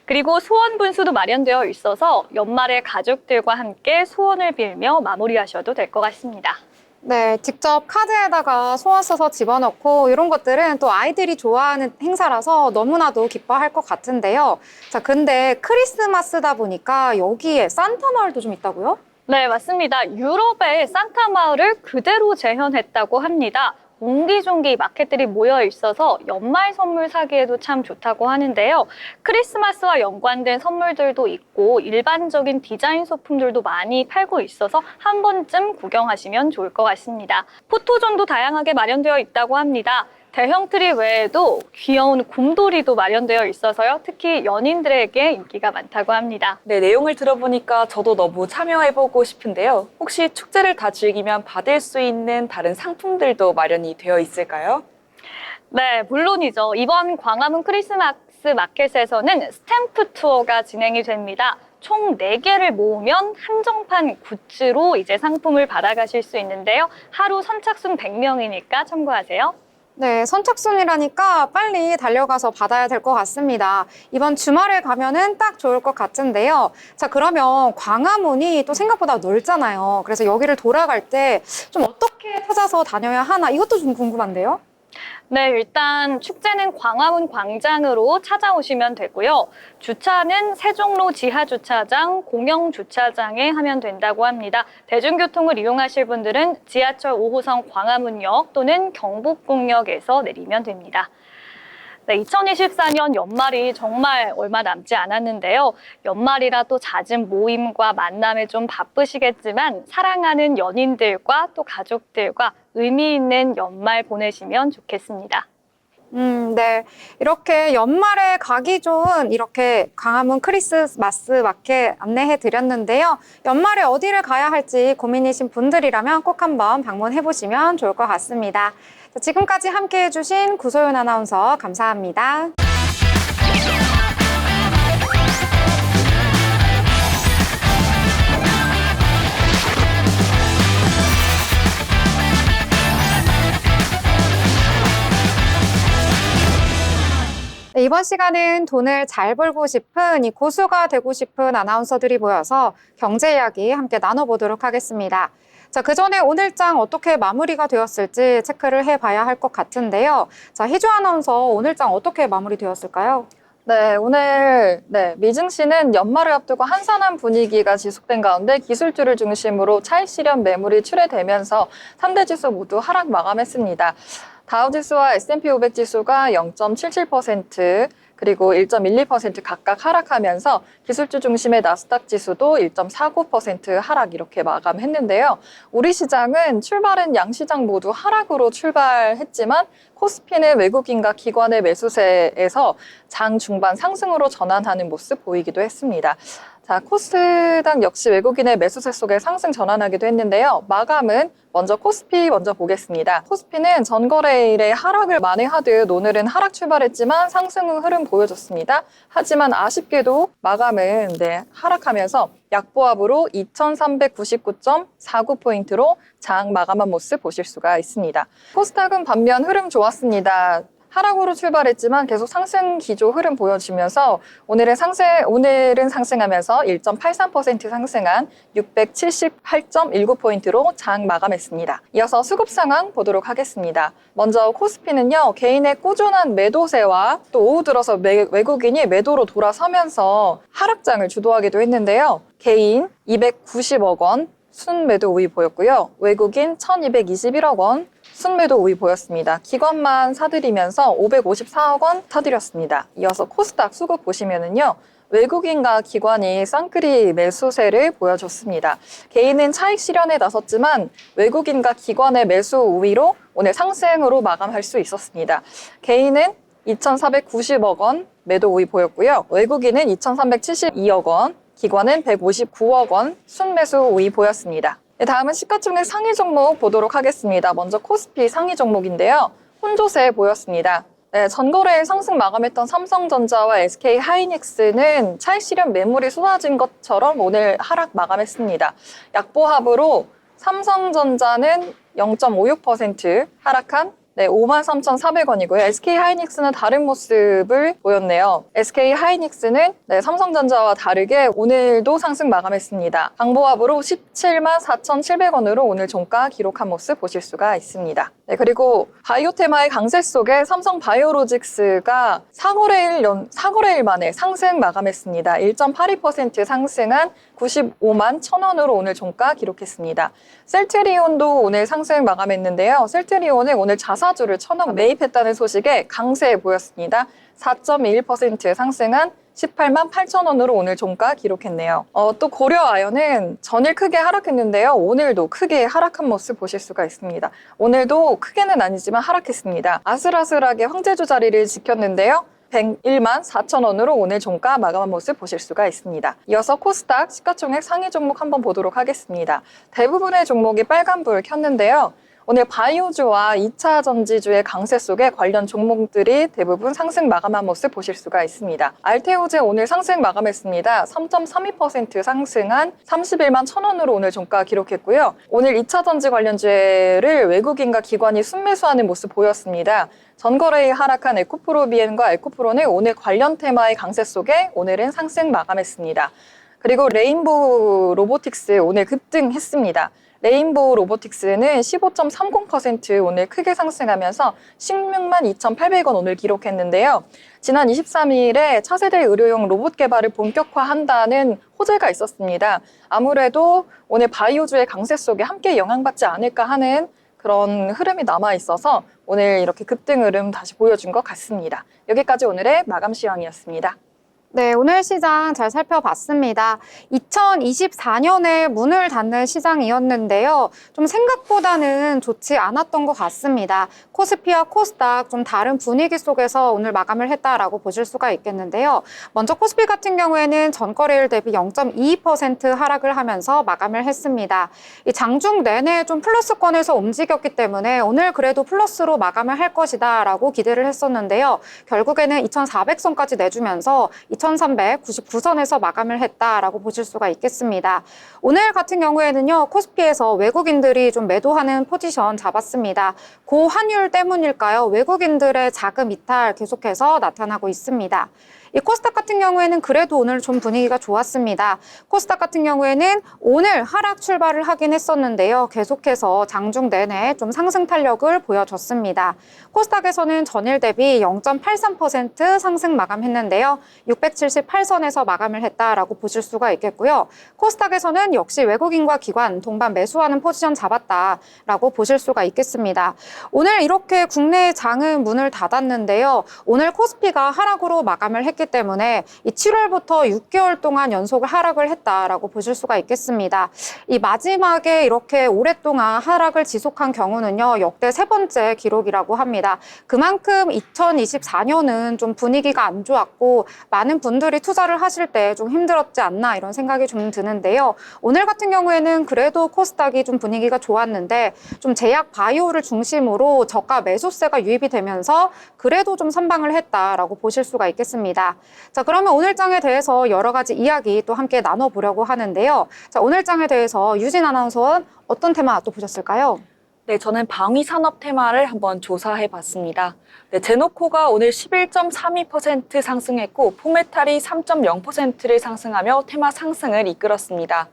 그리고 소원 분수도 마련되어 있어서 연말에 가족들과 함께 소원을 빌며 마무리하셔도 될 것 같습니다. 네, 직접 카드에다가 소원 써서 집어넣고 이런 것들은 또 아이들이 좋아하는 행사라서 너무나도 기뻐할 것 같은데요. 자, 근데 크리스마스다 보니까 여기에 산타 마을도 좀 있다고요? 네, 맞습니다. 유럽의 산타 마을을 그대로 재현했다고 합니다. 옹기종기 마켓들이 모여 있어서 연말 선물 사기에도 참 좋다고 하는데요. 크리스마스와 연관된 선물들도 있고 일반적인 디자인 소품들도 많이 팔고 있어서 한 번쯤 구경하시면 좋을 것 같습니다. 포토존도 다양하게 마련되어 있다고 합니다. 대형 트리 외에도 귀여운 곰돌이도 마련되어 있어서요. 특히 연인들에게 인기가 많다고 합니다. 네, 내용을 들어보니까 저도 너무 참여해보고 싶은데요. 혹시 축제를 다 즐기면 받을 수 있는 다른 상품들도 마련이 되어 있을까요? 네, 물론이죠. 이번 광화문 크리스마스 마켓에서는 스탬프 투어가 진행이 됩니다. 총 4개를 모으면 한정판 굿즈로 이제 상품을 받아가실 수 있는데요. 하루 선착순 100명이니까 참고하세요. 네, 선착순이라니까 빨리 달려가서 받아야 될 것 같습니다. 이번 주말에 가면은 딱 좋을 것 같은데요. 자, 그러면 광화문이 또 생각보다 넓잖아요. 그래서 여기를 돌아갈 때 좀 어떻게 찾아서 다녀야 하나 이것도 좀 궁금한데요. 네, 일단 축제는 광화문 광장으로 찾아오시면 되고요. 주차는 세종로 지하주차장, 공영주차장에 하면 된다고 합니다. 대중교통을 이용하실 분들은 지하철 5호선 광화문역 또는 경복궁역에서 내리면 됩니다. 네, 2024년 연말이 정말 얼마 남지 않았는데요. 연말이라 또 잦은 모임과 만남에 좀 바쁘시겠지만 사랑하는 연인들과 또 가족들과 의미 있는 연말 보내시면 좋겠습니다. 네. 이렇게 연말에 가기 좋은 이렇게 광화문 크리스마스 마켓 안내해 드렸는데요. 연말에 어디를 가야 할지 고민이신 분들이라면 꼭 한번 방문해 보시면 좋을 것 같습니다. 자, 지금까지 함께 해주신 구소연 아나운서 감사합니다. 네, 이번 시간은 돈을 잘 벌고 싶은 이 고수가 되고 싶은 아나운서들이 모여서 경제 이야기 함께 나눠보도록 하겠습니다. 자, 그 전에 오늘장 어떻게 마무리가 되었을지 체크를 해봐야 할 것 같은데요. 자, 희주 아나운서 오늘장 어떻게 마무리되었을까요? 네, 오늘 미증시는 연말을 앞두고 한산한 분위기가 지속된 가운데 기술주를 중심으로 차익 실현 매물이 출회되면서 3대 지수 모두 하락 마감했습니다. 다우지수와 S&P 500 지수가 0.77% 그리고 1.12% 각각 하락하면서 기술주 중심의 나스닥 지수도 1.49% 하락 이렇게 마감했는데요. 우리 시장은 출발은 양시장 모두 하락으로 출발했지만 코스피는 외국인과 기관의 매수세에서 장 중반 상승으로 전환하는 모습 보이기도 했습니다. 자, 코스닥 역시 외국인의 매수세 속에 상승 전환하기도 했는데요. 마감은 먼저 코스피 먼저 보겠습니다. 코스피는 전거래일에 하락을 만회하듯 오늘은 하락 출발했지만 상승 흐름 보여줬습니다. 하지만 아쉽게도 마감은 하락하면서 약보합으로 2399.49포인트로 장 마감한 모습 보실 수가 있습니다. 코스닥은 반면 흐름 좋았습니다. 하락으로 출발했지만 계속 상승 기조 흐름 보여주면서 오늘은 상승하면서 1.83% 상승한 678.19포인트로 장 마감했습니다. 이어서 수급 상황 보도록 하겠습니다. 먼저 코스피는요, 개인의 꾸준한 매도세와 또 오후 들어서 외국인이 매도로 돌아서면서 하락장을 주도하기도 했는데요. 개인 290억 원 순매도 우위 보였고요. 외국인 1221억 원 순매도 우위 보였습니다. 기관만 사들이면서 554억 원 사들였습니다. 이어서 코스닥 수급 보시면은요. 외국인과 기관이 쌍끌이 매수세를 보여줬습니다. 개인은 차익 실현에 나섰지만 외국인과 기관의 매수 우위로 오늘 상승으로 마감할 수 있었습니다. 개인은 2,490억 원 매도 우위 보였고요. 외국인은 2,372억 원, 기관은 159억 원 순매수 우위 보였습니다. 다음은 시가총액 상위 종목 보도록 하겠습니다. 먼저 코스피 상위 종목인데요. 혼조세 보였습니다. 전거래일 상승 마감했던 삼성전자와 SK하이닉스는 차익 실현 매물이 쏟아진 것처럼 오늘 하락 마감했습니다. 약보합으로 삼성전자는 0.56% 하락한 53,400원이고요. SK하이닉스는 다른 모습을 보였네요. SK하이닉스는 삼성전자와 다르게 오늘도 상승 마감했습니다. 방보합으로 174,700원으로 오늘 종가 기록한 모습 보실 수가 있습니다. 그리고 바이오테마의 강세 속에 삼성바이오로직스가 4거래일 만에 상승 마감했습니다. 1.82% 상승한 95만 1,000원으로 오늘 종가 기록했습니다. 셀트리온도 오늘 상승 마감했는데요. 셀트리온은 오늘 자사주를 1,000억 매입했다는 소식에 강세 보였습니다. 4.21% 상승한 18만 8,000원으로 오늘 종가 기록했네요. 또 고려아연은 전일 크게 하락했는데요. 오늘도 크게 하락한 모습 보실 수가 있습니다. 오늘도 크게는 아니지만 하락했습니다. 아슬아슬하게 황제주 자리를 지켰는데요. 101만 4,000원으로 오늘 종가 마감한 모습 보실 수가 있습니다. 이어서 코스닥 시가총액 상위 종목 한번 보도록 하겠습니다. 대부분의 종목이 빨간불 켰는데요. 오늘 바이오주와 2차 전지주의 강세 속에 관련 종목들이 대부분 상승 마감한 모습 보실 수가 있습니다. 알테오제 오늘 상승 마감했습니다. 3.32% 상승한 31만 1,000원으로 오늘 종가 기록했고요. 오늘 2차 전지 관련주를 외국인과 기관이 순매수하는 모습 보였습니다. 전거래일 하락한 에코프로비엔과 에코프로는 오늘 관련 테마의 강세 속에 오늘은 상승 마감했습니다. 그리고 레인보우 로보틱스 오늘 급등했습니다. 레인보우 로보틱스는 15.30% 오늘 크게 상승하면서 16만 2,800원 오늘 기록했는데요. 지난 23일에 차세대 의료용 로봇 개발을 본격화한다는 호재가 있었습니다. 아무래도 오늘 바이오주의 강세 속에 함께 영향받지 않을까 하는 그런 흐름이 남아 있어서 오늘 이렇게 급등 흐름 다시 보여준 것 같습니다. 여기까지 오늘의 마감 시황이었습니다. 네, 오늘 시장 잘 살펴봤습니다. 2024년에 문을 닫는 시장이었는데요. 좀 생각보다는 좋지 않았던 것 같습니다. 코스피와 코스닥 좀 다른 분위기 속에서 오늘 마감을 했다라고 보실 수가 있겠는데요. 먼저 코스피 같은 경우에는 전거래일 대비 0.22% 하락을 하면서 마감을 했습니다. 이 장중 내내 좀 플러스권에서 움직였기 때문에 오늘 그래도 플러스로 마감을 할 것이다라고 기대를 했었는데요. 결국에는 2,400선까지 내주면서 2,399선에서 마감을 했다라고 보실 수가 있겠습니다. 오늘 같은 경우에는요, 코스피에서 외국인들이 좀 매도하는 포지션 잡았습니다. 고환율 때문일까요? 외국인들의 자금 이탈 계속해서 나타나고 있습니다. 이 코스닥 같은 경우에는 그래도 오늘 좀 분위기가 좋았습니다. 코스닥 같은 경우에는 오늘 하락 출발을 하긴 했었는데요. 계속해서 장중 내내 좀 상승 탄력을 보여줬습니다. 코스닥에서는 전일 대비 0.83% 상승 마감했는데요. 678선에서 마감을 했다라고 보실 수가 있겠고요. 코스닥에서는 역시 외국인과 기관 동반 매수하는 포지션 잡았다라고 보실 수가 있겠습니다. 오늘 이렇게 국내 장은 문을 닫았는데요. 오늘 코스피가 하락으로 마감을 했기 때문에 이 7월부터 6개월 동안 연속을 하락을 했다라고 보실 수가 있겠습니다. 이 마지막에 이렇게 오랫동안 하락을 지속한 경우는요, 역대 세 번째 기록이라고 합니다. 그만큼 2024년은 좀 분위기가 안 좋았고 많은 분들이 투자를 하실 때 좀 힘들었지 않나 이런 생각이 좀 드는데요. 오늘 같은 경우에는 그래도 코스닥이 좀 분위기가 좋았는데 좀 제약 바이오를 중심으로 저가 매수세가 유입이 되면서 그래도 좀 선방을 했다라고 보실 수가 있겠습니다. 자, 그러면 오늘 장에 대해서 여러 가지 이야기 또 함께 나눠보려고 하는데요. 자, 오늘 장에 대해서 유진 아나운서는 어떤 테마 또 보셨을까요? 네, 저는 방위산업 테마를 한번 조사해 봤습니다. 네, 제노코가 오늘 11.32% 상승했고 포메탈이 3.0%를 상승하며 테마 상승을 이끌었습니다.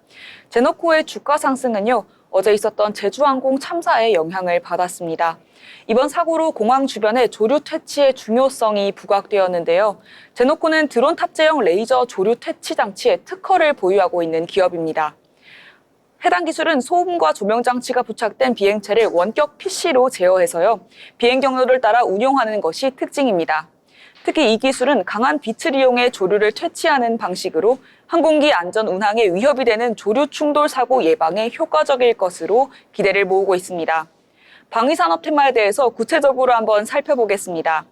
제노코의 주가 상승은요, 어제 있었던 제주항공 참사의 영향을 받았습니다. 이번 사고로 공항 주변의 조류 퇴치의 중요성이 부각되었는데요. 제노코는 드론 탑재형 레이저 조류 퇴치 장치의 특허를 보유하고 있는 기업입니다. 해당 기술은 소음과 조명 장치가 부착된 비행체를 원격 PC로 제어해서요, 비행 경로를 따라 운용하는 것이 특징입니다. 특히 이 기술은 강한 빛을 이용해 조류를 퇴치하는 방식으로 항공기 안전 운항에 위협이 되는 조류 충돌 사고 예방에 효과적일 것으로 기대를 모으고 있습니다. 방위산업 테마에 대해서 구체적으로 한번 살펴보겠습니다.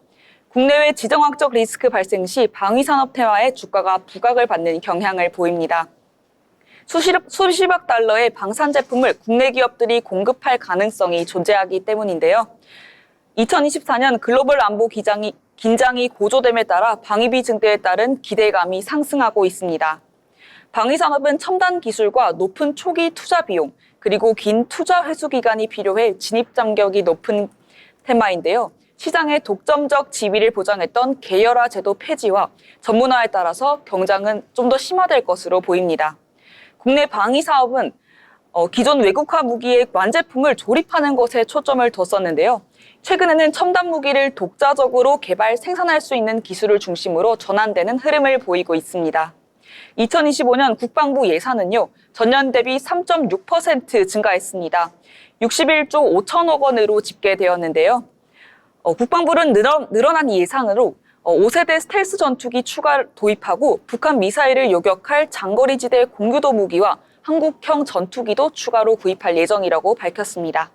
국내외 지정학적 리스크 발생 시 방위산업 테마의 주가가 부각을 받는 경향을 보입니다. 수십억 달러의 방산 제품을 국내 기업들이 공급할 가능성이 존재하기 때문인데요. 2024년 글로벌 안보 긴장이 고조됨에 따라 방위비 증대에 따른 기대감이 상승하고 있습니다. 방위산업은 첨단 기술과 높은 초기 투자 비용, 그리고 긴 투자 회수 기간이 필요해 진입 장벽이 높은 테마인데요. 시장의 독점적 지위를 보장했던 계열화 제도 폐지와 전문화에 따라서 경쟁은 좀 더 심화될 것으로 보입니다. 국내 방위 사업은 기존 외국화 무기의 완제품을 조립하는 것에 초점을 뒀었는데요. 최근에는 첨단 무기를 독자적으로 개발, 생산할 수 있는 기술을 중심으로 전환되는 흐름을 보이고 있습니다. 2025년 국방부 예산은요, 전년 대비 3.6% 증가했습니다. 61조 5천억 원으로 집계되었는데요. 국방부는 늘어난 예산으로 5세대 스텔스 전투기 추가 도입하고 북한 미사일을 요격할 장거리지대 공유도 무기와 한국형 전투기도 추가로 구입할 예정이라고 밝혔습니다.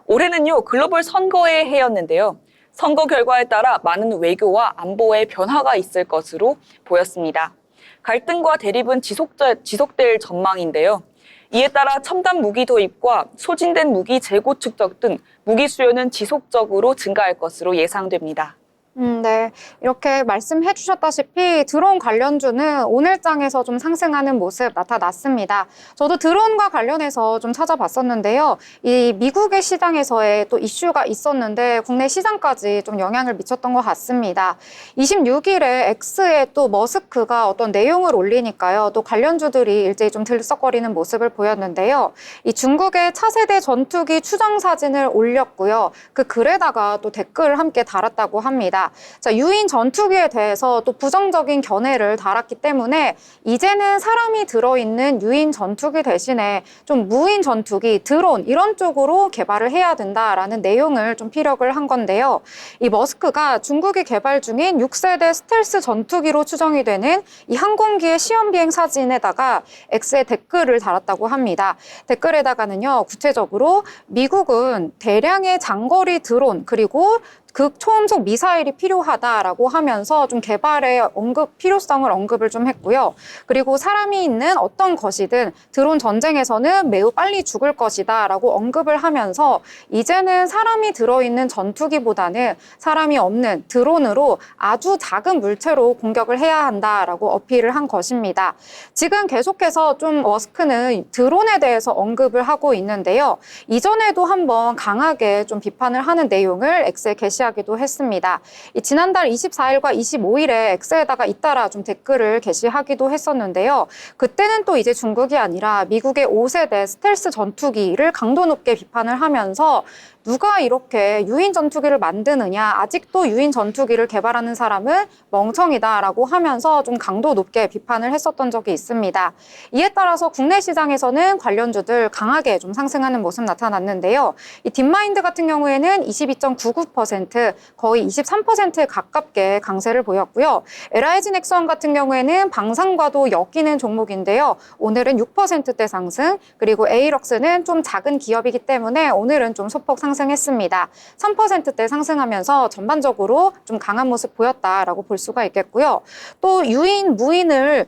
올해는요, 글로벌 선거의 해였는데요. 선거 결과에 따라 많은 외교와 안보의 변화가 있을 것으로 보였습니다. 갈등과 대립은 지속될 전망인데요. 이에 따라 첨단 무기 도입과 소진된 무기 재고 축적 등 무기 수요는 지속적으로 증가할 것으로 예상됩니다. 네. 이렇게 말씀해 주셨다시피 드론 관련주는 오늘장에서 좀 상승하는 모습 나타났습니다. 저도 드론과 관련해서 좀 찾아봤었는데요. 이 미국의 시장에서의 또 이슈가 있었는데 국내 시장까지 좀 영향을 미쳤던 것 같습니다. 26일에 X에 또 머스크가 어떤 내용을 올리니까요. 또 관련주들이 일제히 좀 들썩거리는 모습을 보였는데요. 이 중국의 차세대 전투기 추정 사진을 올렸고요. 그 글에다가 또 댓글을 함께 달았다고 합니다. 자, 유인 전투기에 대해서 또 부정적인 견해를 달았기 때문에 이제는 사람이 들어있는 유인 전투기 대신에 좀 무인 전투기, 드론 이런 쪽으로 개발을 해야 된다라는 내용을 좀 피력을 한 건데요. 이 머스크가 중국이 개발 중인 6세대 스텔스 전투기로 추정이 되는 이 항공기의 시험 비행 사진에다가 X에 댓글을 달았다고 합니다. 댓글에다가는요, 구체적으로 미국은 대량의 장거리 드론 그리고 극초음속 미사일이 필요하다라고 하면서 좀 개발의 필요성을 언급을 좀 했고요. 그리고 사람이 있는 어떤 것이든 드론 전쟁에서는 매우 빨리 죽을 것이다라고 언급을 하면서 이제는 사람이 들어있는 전투기보다는 사람이 없는 드론으로 아주 작은 물체로 공격을 해야 한다라고 어필을 한 것입니다. 지금 계속해서 좀 머스크는 드론에 대해서 언급을 하고 있는데요. 이전에도 한번 강하게 좀 비판을 하는 내용을 X에 게시하기도 했습니다. 지난달 24일과 25일에 X에다가 잇따라 좀 댓글을 게시하기도 했었는데요. 그때는 또 이제 중국이 아니라 미국의 5세대 스텔스 전투기를 강도 높게 비판을 하면서 누가 이렇게 유인 전투기를 만드느냐, 아직도 유인 전투기를 개발하는 사람은 멍청이다라고 하면서 좀 강도 높게 비판을 했었던 적이 있습니다. 이에 따라서 국내 시장에서는 관련주들 강하게 좀 상승하는 모습 나타났는데요. 이 딥마인드 같은 경우에는 22.99%, 거의 23%에 가깝게 강세를 보였고요. LIG 넥스원 같은 경우에는 방산과도 엮이는 종목인데요. 오늘은 6%대 상승, 그리고 에이럭스는 좀 작은 기업이기 때문에 오늘은 좀 소폭 상승했습니다. 3%대 상승하면서 전반적으로 좀 강한 모습 보였다라고 볼 수가 있겠고요. 또 유인, 무인을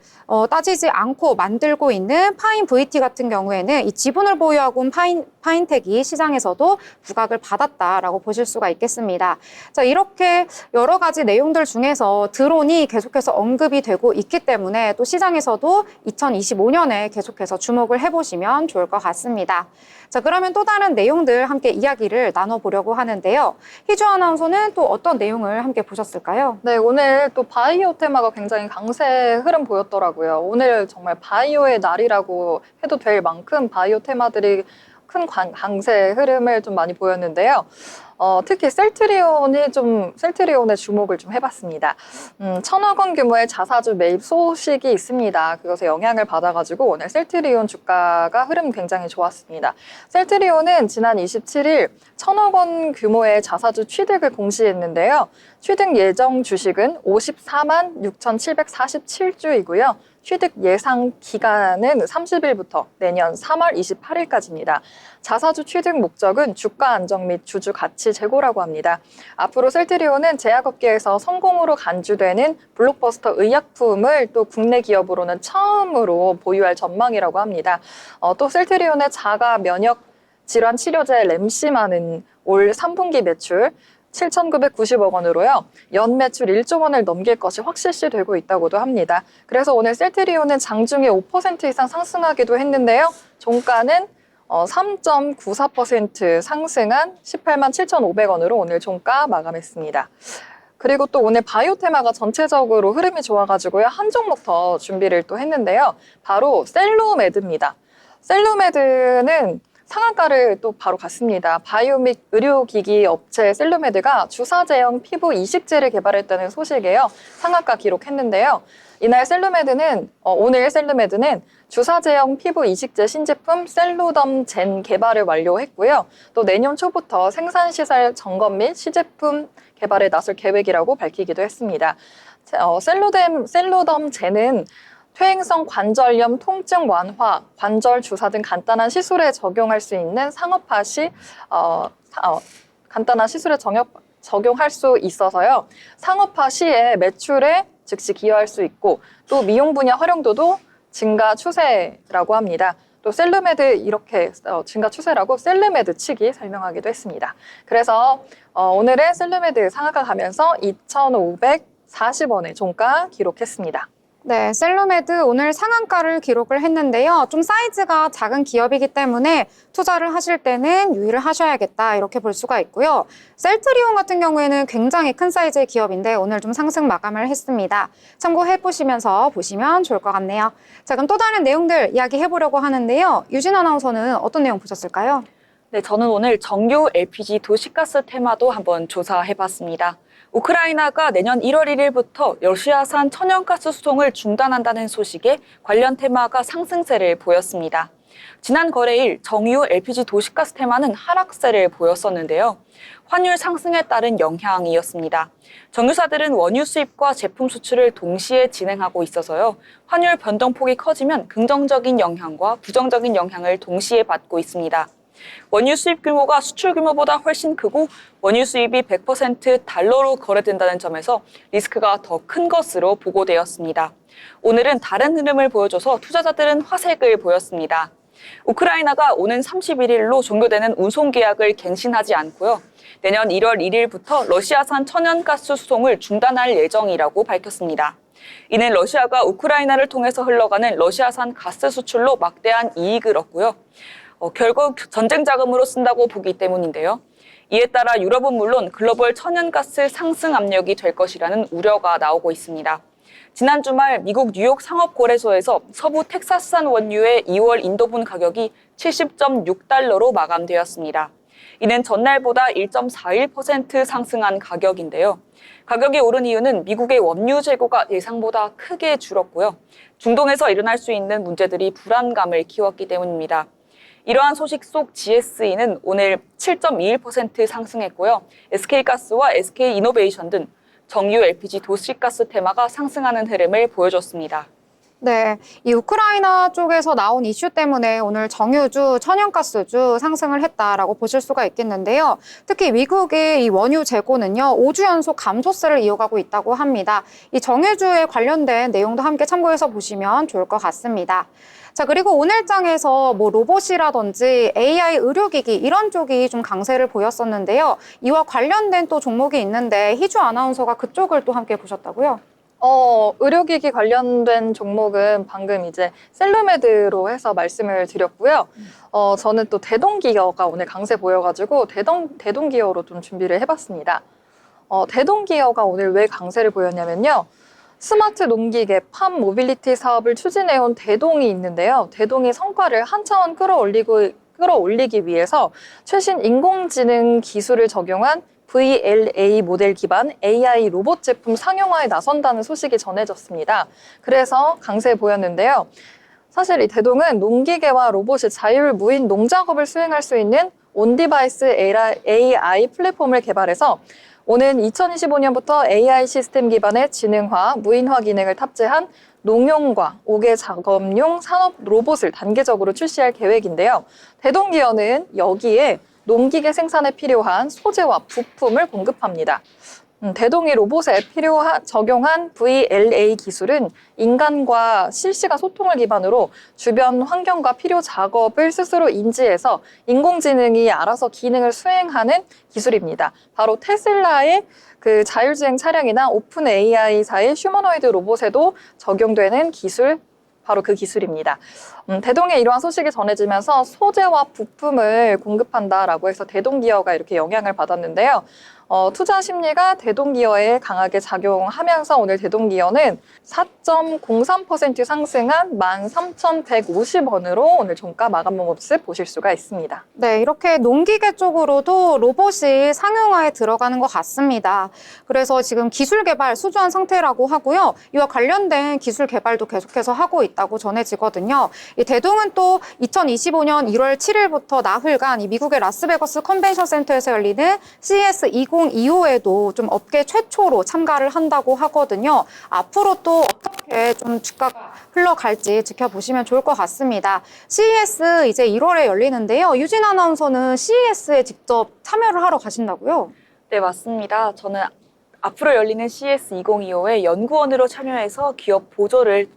따지지 않고 만들고 있는 파인 VT 같은 경우에는 이 지분을 보유하고 온 파인텍이 시장에서도 부각을 받았다라고 보실 수가 있겠습니다. 자, 이렇게 여러 가지 내용들 중에서 드론이 계속해서 언급이 되고 있기 때문에 또 시장에서도 2025년에 계속해서 주목을 해보시면 좋을 것 같습니다. 자, 그러면 또 다른 내용들 함께 이야기를 나눠보려고 하는데요. 희주 아나운서는 또 어떤 내용을 함께 보셨을까요? 네, 오늘 또 바이오 테마가 굉장히 강세 흐름 보였더라고요. 오늘 정말 바이오의 날이라고 해도 될 만큼 바이오 테마들이 큰 강세 흐름을 좀 많이 보였는데요. 특히 셀트리온의 주목을 좀 해봤습니다. 1,000억 원 규모의 자사주 매입 소식이 있습니다. 그것에 영향을 받아가지고 오늘 셀트리온 주가가 흐름 굉장히 좋았습니다. 셀트리온은 지난 27일 1,000억 원 규모의 자사주 취득을 공시했는데요. 취득 예정 주식은 54만 6,747주이고요. 취득 예상 기간은 30일부터 내년 3월 28일까지입니다. 자사주 취득 목적은 주가 안정 및 주주 가치 제고라고 합니다. 앞으로 셀트리온은 제약업계에서 성공으로 간주되는 블록버스터 의약품을 또 국내 기업으로는 처음으로 보유할 전망이라고 합니다. 또 셀트리온의 자가 면역 질환 치료제 램시마는 올 3분기 매출 7,990억 원으로요. 연 매출 1조 원을 넘길 것이 확실시되고 있다고도 합니다. 그래서 오늘 셀트리온은 장중에 5% 이상 상승하기도 했는데요. 종가는 3.94% 상승한 18만 7,500원으로 오늘 종가 마감했습니다. 그리고 또 오늘 바이오 테마가 전체적으로 흐름이 좋아가지고요. 한 종목 더 준비를 또 했는데요. 바로 셀로메드입니다. 셀로메드는 상한가를 또 바로 갔습니다. 바이오 및 의료기기 업체 셀로메드가 주사제형 피부 이식제를 개발했다는 소식이에요. 상한가 기록했는데요. 오늘 셀로메드는 주사제형 피부 이식제 신제품 셀로덤 젠 개발을 완료했고요. 또 내년 초부터 생산시설 점검 및 시제품 개발에 나설 계획이라고 밝히기도 했습니다. 셀로덤 젠은 퇴행성 관절염 통증 완화, 관절 주사 등 간단한 시술에 적용할 수 있는 상업화 시 간단한 시술에 적용할 수 있어서요. 상업화 시에 매출에 즉시 기여할 수 있고 또 미용 분야 활용도도 증가 추세라고 합니다. 또 셀르메드 이렇게 증가 추세라고 셀르메드 측이 설명하기도 했습니다. 그래서 오늘의 셀르메드 상한가 가면서 2,540원의 종가 기록했습니다. 네, 셀루메드 오늘 상한가를 기록을 했는데요. 좀 사이즈가 작은 기업이기 때문에 투자를 하실 때는 유의를 하셔야겠다 이렇게 볼 수가 있고요. 셀트리온 같은 경우에는 굉장히 큰 사이즈의 기업인데 오늘 좀 상승 마감을 했습니다. 참고해 보시면서 보시면 좋을 것 같네요. 자, 그럼 또 다른 내용들 이야기해 보려고 하는데요. 유진 아나운서는 어떤 내용 보셨을까요? 네, 저는 오늘 정유 LPG 도시가스 테마도 한번 조사해 봤습니다. 우크라이나가 내년 1월 1일부터 러시아산 천연가스 수송을 중단한다는 소식에 관련 테마가 상승세를 보였습니다. 지난 거래일 정유 LPG 도시가스 테마는 하락세를 보였었는데요. 환율 상승에 따른 영향이었습니다. 정유사들은 원유 수입과 제품 수출을 동시에 진행하고 있어서요. 환율 변동폭이 커지면 긍정적인 영향과 부정적인 영향을 동시에 받고 있습니다. 원유 수입 규모가 수출 규모보다 훨씬 크고 원유 수입이 100% 달러로 거래된다는 점에서 리스크가 더 큰 것으로 보고되었습니다. 오늘은 다른 흐름을 보여줘서 투자자들은 화색을 보였습니다. 우크라이나가 오는 31일로 종료되는 운송 계약을 갱신하지 않고요. 내년 1월 1일부터 러시아산 천연가스 수송을 중단할 예정이라고 밝혔습니다. 이는 러시아가 우크라이나를 통해서 흘러가는 러시아산 가스 수출로 막대한 이익을 얻고요. 결국 전쟁 자금으로 쓴다고 보기 때문인데요. 이에 따라 유럽은 물론 글로벌 천연가스 상승 압력이 될 것이라는 우려가 나오고 있습니다. 지난 주말 미국 뉴욕 상업거래소에서 서부 텍사스산 원유의 2월 인도분 가격이 70.6달러로 마감되었습니다. 이는 전날보다 1.41% 상승한 가격인데요. 가격이 오른 이유는 미국의 원유 재고가 예상보다 크게 줄었고요. 중동에서 일어날 수 있는 문제들이 불안감을 키웠기 때문입니다. 이러한 소식 속 GSE는 오늘 7.21% 상승했고요. SK가스와 SK이노베이션 등 정유 LPG 도시가스 테마가 상승하는 흐름을 보여줬습니다. 네, 이 우크라이나 쪽에서 나온 이슈 때문에 오늘 정유주, 천연가스주 상승을 했다라고 보실 수가 있겠는데요. 특히 미국의 이 원유 재고는요, 5주 연속 감소세를 이어가고 있다고 합니다. 이 정유주에 관련된 내용도 함께 참고해서 보시면 좋을 것 같습니다. 자, 그리고 오늘장에서 뭐 로봇이라든지 AI 의료기기 이런 쪽이 좀 강세를 보였었는데요. 이와 관련된 또 종목이 있는데 희주 아나운서가 그쪽을 또 함께 보셨다고요? 의료기기 관련된 종목은 방금 이제 셀루메드로 해서 말씀을 드렸고요. 저는 또 대동기어가 오늘 강세 보여가지고 대동기어로 좀 준비를 해봤습니다. 대동기어가 오늘 왜 강세를 보였냐면요. 스마트 농기계 팜 모빌리티 사업을 추진해온 대동이 있는데요. 대동이 성과를 한 차원 끌어올리기 위해서 최신 인공지능 기술을 적용한 VLA 모델 기반 AI 로봇 제품 상용화에 나선다는 소식이 전해졌습니다. 그래서 강세 보였는데요. 사실 이 대동은 농기계와 로봇이 자율무인 농작업을 수행할 수 있는 온디바이스 AI 플랫폼을 개발해서 오는 2025년부터 AI 시스템 기반의 지능화, 무인화 기능을 탑재한 농용과 옥외 작업용 산업 로봇을 단계적으로 출시할 계획인데요. 대동기어는 여기에 농기계 생산에 필요한 소재와 부품을 공급합니다. 대동이 로봇에 적용한 VLA 기술은 인간과 실시간 소통을 기반으로 주변 환경과 필요 작업을 스스로 인지해서 인공지능이 알아서 기능을 수행하는 기술입니다. 바로 테슬라의 그 자율주행 차량이나 오픈 AI사의 휴머노이드 로봇에도 적용되는 기술, 바로 그 기술입니다. 대동에 이러한 소식이 전해지면서 소재와 부품을 공급한다라고 해서 대동기어가 이렇게 영향을 받았는데요. 투자 심리가 대동기어에 강하게 작용하면서 오늘 대동기어는 4.03% 상승한 13,150원으로 오늘 종가 마감 모습 보실 수가 있습니다. 네, 이렇게 농기계 쪽으로도 로봇이 상용화에 들어가는 것 같습니다. 그래서 지금 기술 개발 수주한 상태라고 하고요. 이와 관련된 기술 개발도 계속해서 하고 있다고 전해지거든요. 이 대동은 또 2025년 1월 7일부터 나흘간 이 미국의 라스베거스 컨벤션 센터에서 열리는 CES 2025에도 좀 업계 최초로 참가를 한다고 하거든요. 앞으로 또 어떻게 좀 주가가 흘러갈지 지켜보시면 좋을 것 같습니다. CES 이제 1월에 열리는데요. 유진 아나운서는 CES에 직접 참여를 하러 가신다고요? 네, 맞습니다. 저는 앞으로 열리는 CES 2025에 연구원으로 참여해서 기업 보조를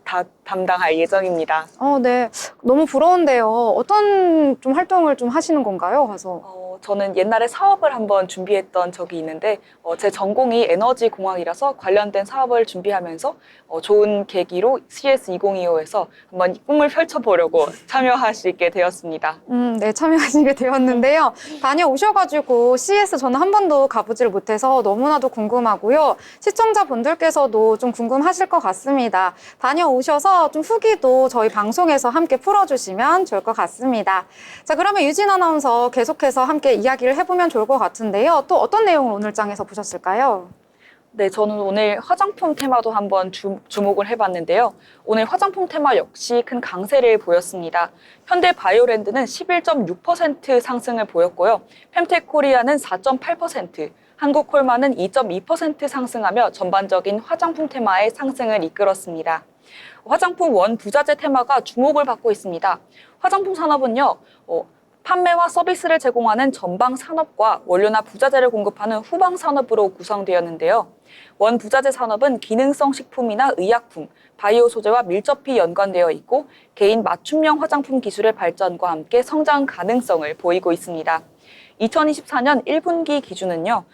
담당할 예정입니다. 네. 너무 부러운데요. 어떤 좀 활동을 좀 하시는 건가요? 가서. 저는 옛날에 사업을 한번 준비했던 적이 있는데 제 전공이 에너지 공학이라서 관련된 사업을 준비하면서 좋은 계기로 CS2025에서 한번 이 꿈을 펼쳐보려고 참여하시게 되었습니다. 네, 참여하시게 되었는데요. 다녀오셔가지고 CS 저는 한 번도 가보지를 못해서 너무나도 궁금하고요. 시청자분들께서도 좀 궁금하실 것 같습니다. 다녀오셔서 좀 후기도 저희 방송에서 함께 풀어주시면 좋을 것 같습니다. 자, 그러면 유진 아나운서 계속해서 함께 이야기를 해보면 좋을 것 같은데요. 또 어떤 내용을 오늘 장에서 보셨을까요? 네, 저는 오늘 화장품 테마도 한번 주목을 해봤는데요. 오늘 화장품 테마 역시 큰 강세를 보였습니다. 현대 바이오랜드는 11.6% 상승을 보였고요. 펜텍코리아는 4.8%, 한국콜마는 2.2% 상승하며 전반적인 화장품 테마의 상승을 이끌었습니다. 화장품 원부자재 테마가 주목을 받고 있습니다. 화장품 산업은요, 판매와 서비스를 제공하는 전방 산업과 원료나 부자재를 공급하는 후방 산업으로 구성되었는데요. 원부자재 산업은 기능성 식품이나 의약품, 바이오 소재와 밀접히 연관되어 있고 개인 맞춤형 화장품 기술의 발전과 함께 성장 가능성을 보이고 있습니다. 2024년 1분기 기준은요,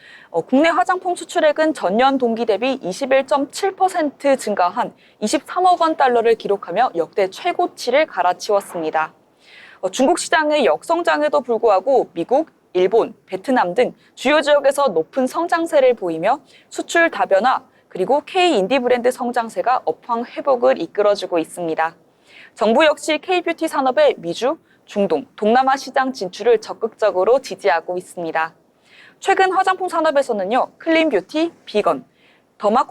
국내 화장품 수출액은 전년 동기 대비 21.7% 증가한 23억 원 달러를 기록하며 역대 최고치를 갈아치웠습니다. 중국 시장의 역성장에도 불구하고 미국, 일본, 베트남 등 주요 지역에서 높은 성장세를 보이며 수출 다변화 그리고 K-인디 브랜드 성장세가 업황 회복을 이끌어주고 있습니다. 정부 역시 K-뷰티 산업의 미주, 중동, 동남아 시장 진출을 적극적으로 지지하고 있습니다. 최근 화장품 산업에서는요, 클린 뷰티, 비건, 더마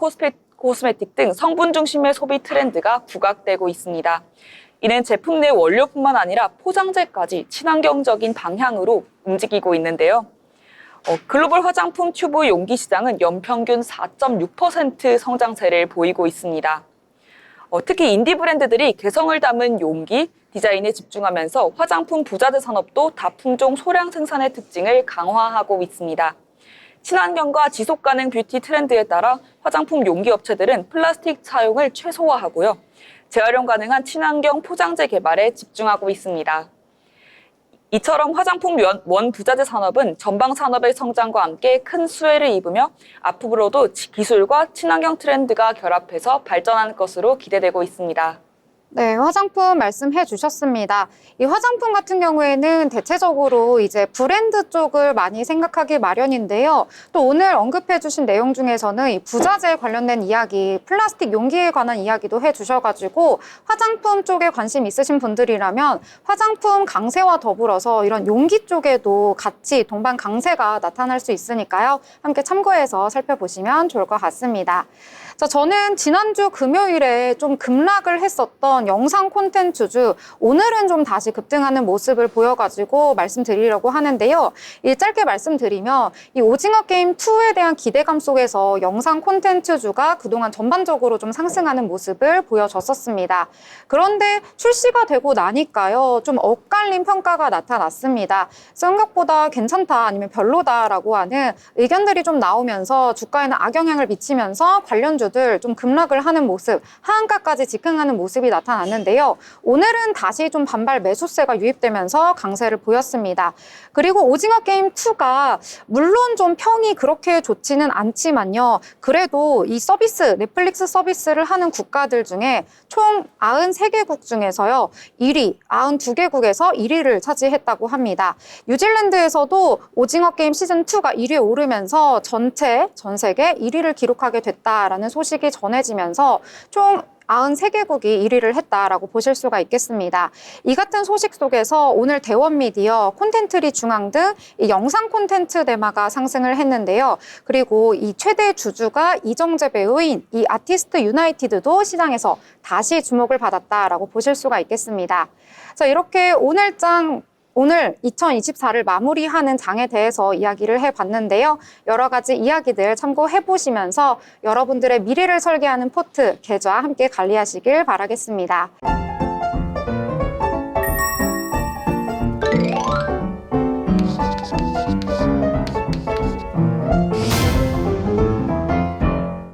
코스메틱 등 성분 중심의 소비 트렌드가 부각되고 있습니다. 이는 제품 내 원료뿐만 아니라 포장재까지 친환경적인 방향으로 움직이고 있는데요. 글로벌 화장품 튜브 용기 시장은 연평균 4.6% 성장세를 보이고 있습니다. 특히 인디 브랜드들이 개성을 담은 용기, 디자인에 집중하면서 화장품 부자재 산업도 다품종 소량 생산의 특징을 강화하고 있습니다. 친환경과 지속가능 뷰티 트렌드에 따라 화장품 용기 업체들은 플라스틱 사용을 최소화하고요. 재활용 가능한 친환경 포장재 개발에 집중하고 있습니다. 이처럼 화장품 원부자재 산업은 전방 산업의 성장과 함께 큰 수혜를 입으며 앞으로도 기술과 친환경 트렌드가 결합해서 발전할 것으로 기대되고 있습니다. 네, 화장품 말씀해 주셨습니다. 이 화장품 같은 경우에는 대체적으로 이제 브랜드 쪽을 많이 생각하기 마련인데요. 또 오늘 언급해 주신 내용 중에서는 이 부자재 관련된 이야기, 플라스틱 용기에 관한 이야기도 해 주셔가지고 화장품 쪽에 관심 있으신 분들이라면 화장품 강세와 더불어서 이런 용기 쪽에도 같이 동반 강세가 나타날 수 있으니까요. 함께 참고해서 살펴보시면 좋을 것 같습니다. 자, 저는 지난주 금요일에 좀 급락을 했었던 영상 콘텐츠주, 오늘은 좀 다시 급등하는 모습을 보여가지고 말씀드리려고 하는데요. 짧게 말씀드리면 이 오징어 게임 2에 대한 기대감 속에서 영상 콘텐츠주가 그동안 전반적으로 좀 상승하는 모습을 보여줬었습니다. 그런데 출시가 되고 나니까요, 좀 엇갈린 평가가 나타났습니다. 생각보다 괜찮다 아니면 별로다라고 하는 의견들이 좀 나오면서 주가에는 악영향을 미치면서 관련주들 좀 급락을 하는 모습, 하한가까지 직행하는 모습이 나타났는데요. 오늘은 다시 좀 반발 매수세가 유입되면서 강세를 보였습니다. 그리고 오징어 게임 2가 물론 좀 평이 그렇게 좋지는 않지만요. 그래도 이 서비스, 넷플릭스 서비스를 하는 국가들 중에 총 93개국 중에서요. 1위, 92개국에서 1위를 차지했다고 합니다. 뉴질랜드에서도 오징어 게임 시즌 2가 1위에 오르면서 전 세계 1위를 기록하게 됐다라는 소식이 전해지면서 총 93개국이 1위를 했다라고 보실 수가 있겠습니다. 이 같은 소식 속에서 오늘 대원미디어, 콘텐츠리 중앙 등 이 영상 콘텐츠 대마가 상승을 했는데요. 그리고 이 최대 주주가 이정재 배우인 이 아티스트 유나이티드도 시장에서 다시 주목을 받았다라고 보실 수가 있겠습니다. 자, 이렇게 오늘 2024를 마무리하는 장에 대해서 이야기를 해봤는데요. 여러 가지 이야기들 참고해보시면서 여러분들의 미래를 설계하는 포트, 계좌 함께 관리하시길 바라겠습니다.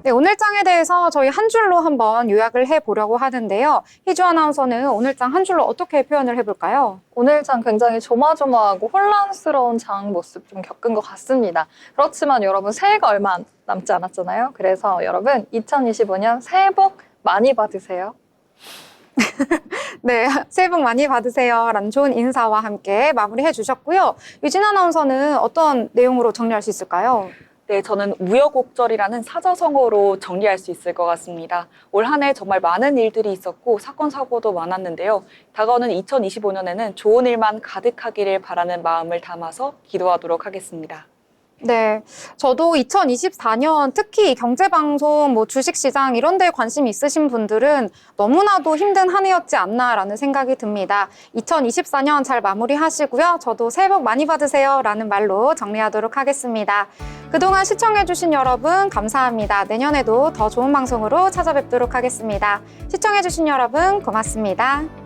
네, 오늘 오늘장에 대해서 저희 한 줄로 한번 요약을 해보려고 하는데요. 희주 아나운서는 오늘장 한 줄로 어떻게 표현을 해볼까요? 오늘장 굉장히 조마조마하고 혼란스러운 장 모습 좀 겪은 것 같습니다. 그렇지만 여러분 새해가 얼마 남지 않았잖아요. 그래서 여러분 2025년 새해 복 많이 받으세요. 네, 새해 복 많이 받으세요. 라는 좋은 인사와 함께 마무리해 주셨고요. 유진 아나운서는 어떤 내용으로 정리할 수 있을까요? 네, 저는 우여곡절이라는 사자성어로 정리할 수 있을 것 같습니다. 올 한 해 정말 많은 일들이 있었고 사건, 사고도 많았는데요. 다가오는 2025년에는 좋은 일만 가득하기를 바라는 마음을 담아서 기도하도록 하겠습니다. 네, 저도 2024년 특히 경제방송, 주식시장 이런 데에 관심 있으신 분들은 너무나도 힘든 한 해였지 않나라는 생각이 듭니다. 2024년 잘 마무리하시고요. 저도 새해 복 많이 받으세요 라는 말로 정리하도록 하겠습니다. 그동안 시청해주신 여러분 감사합니다. 내년에도 더 좋은 방송으로 찾아뵙도록 하겠습니다. 시청해주신 여러분 고맙습니다.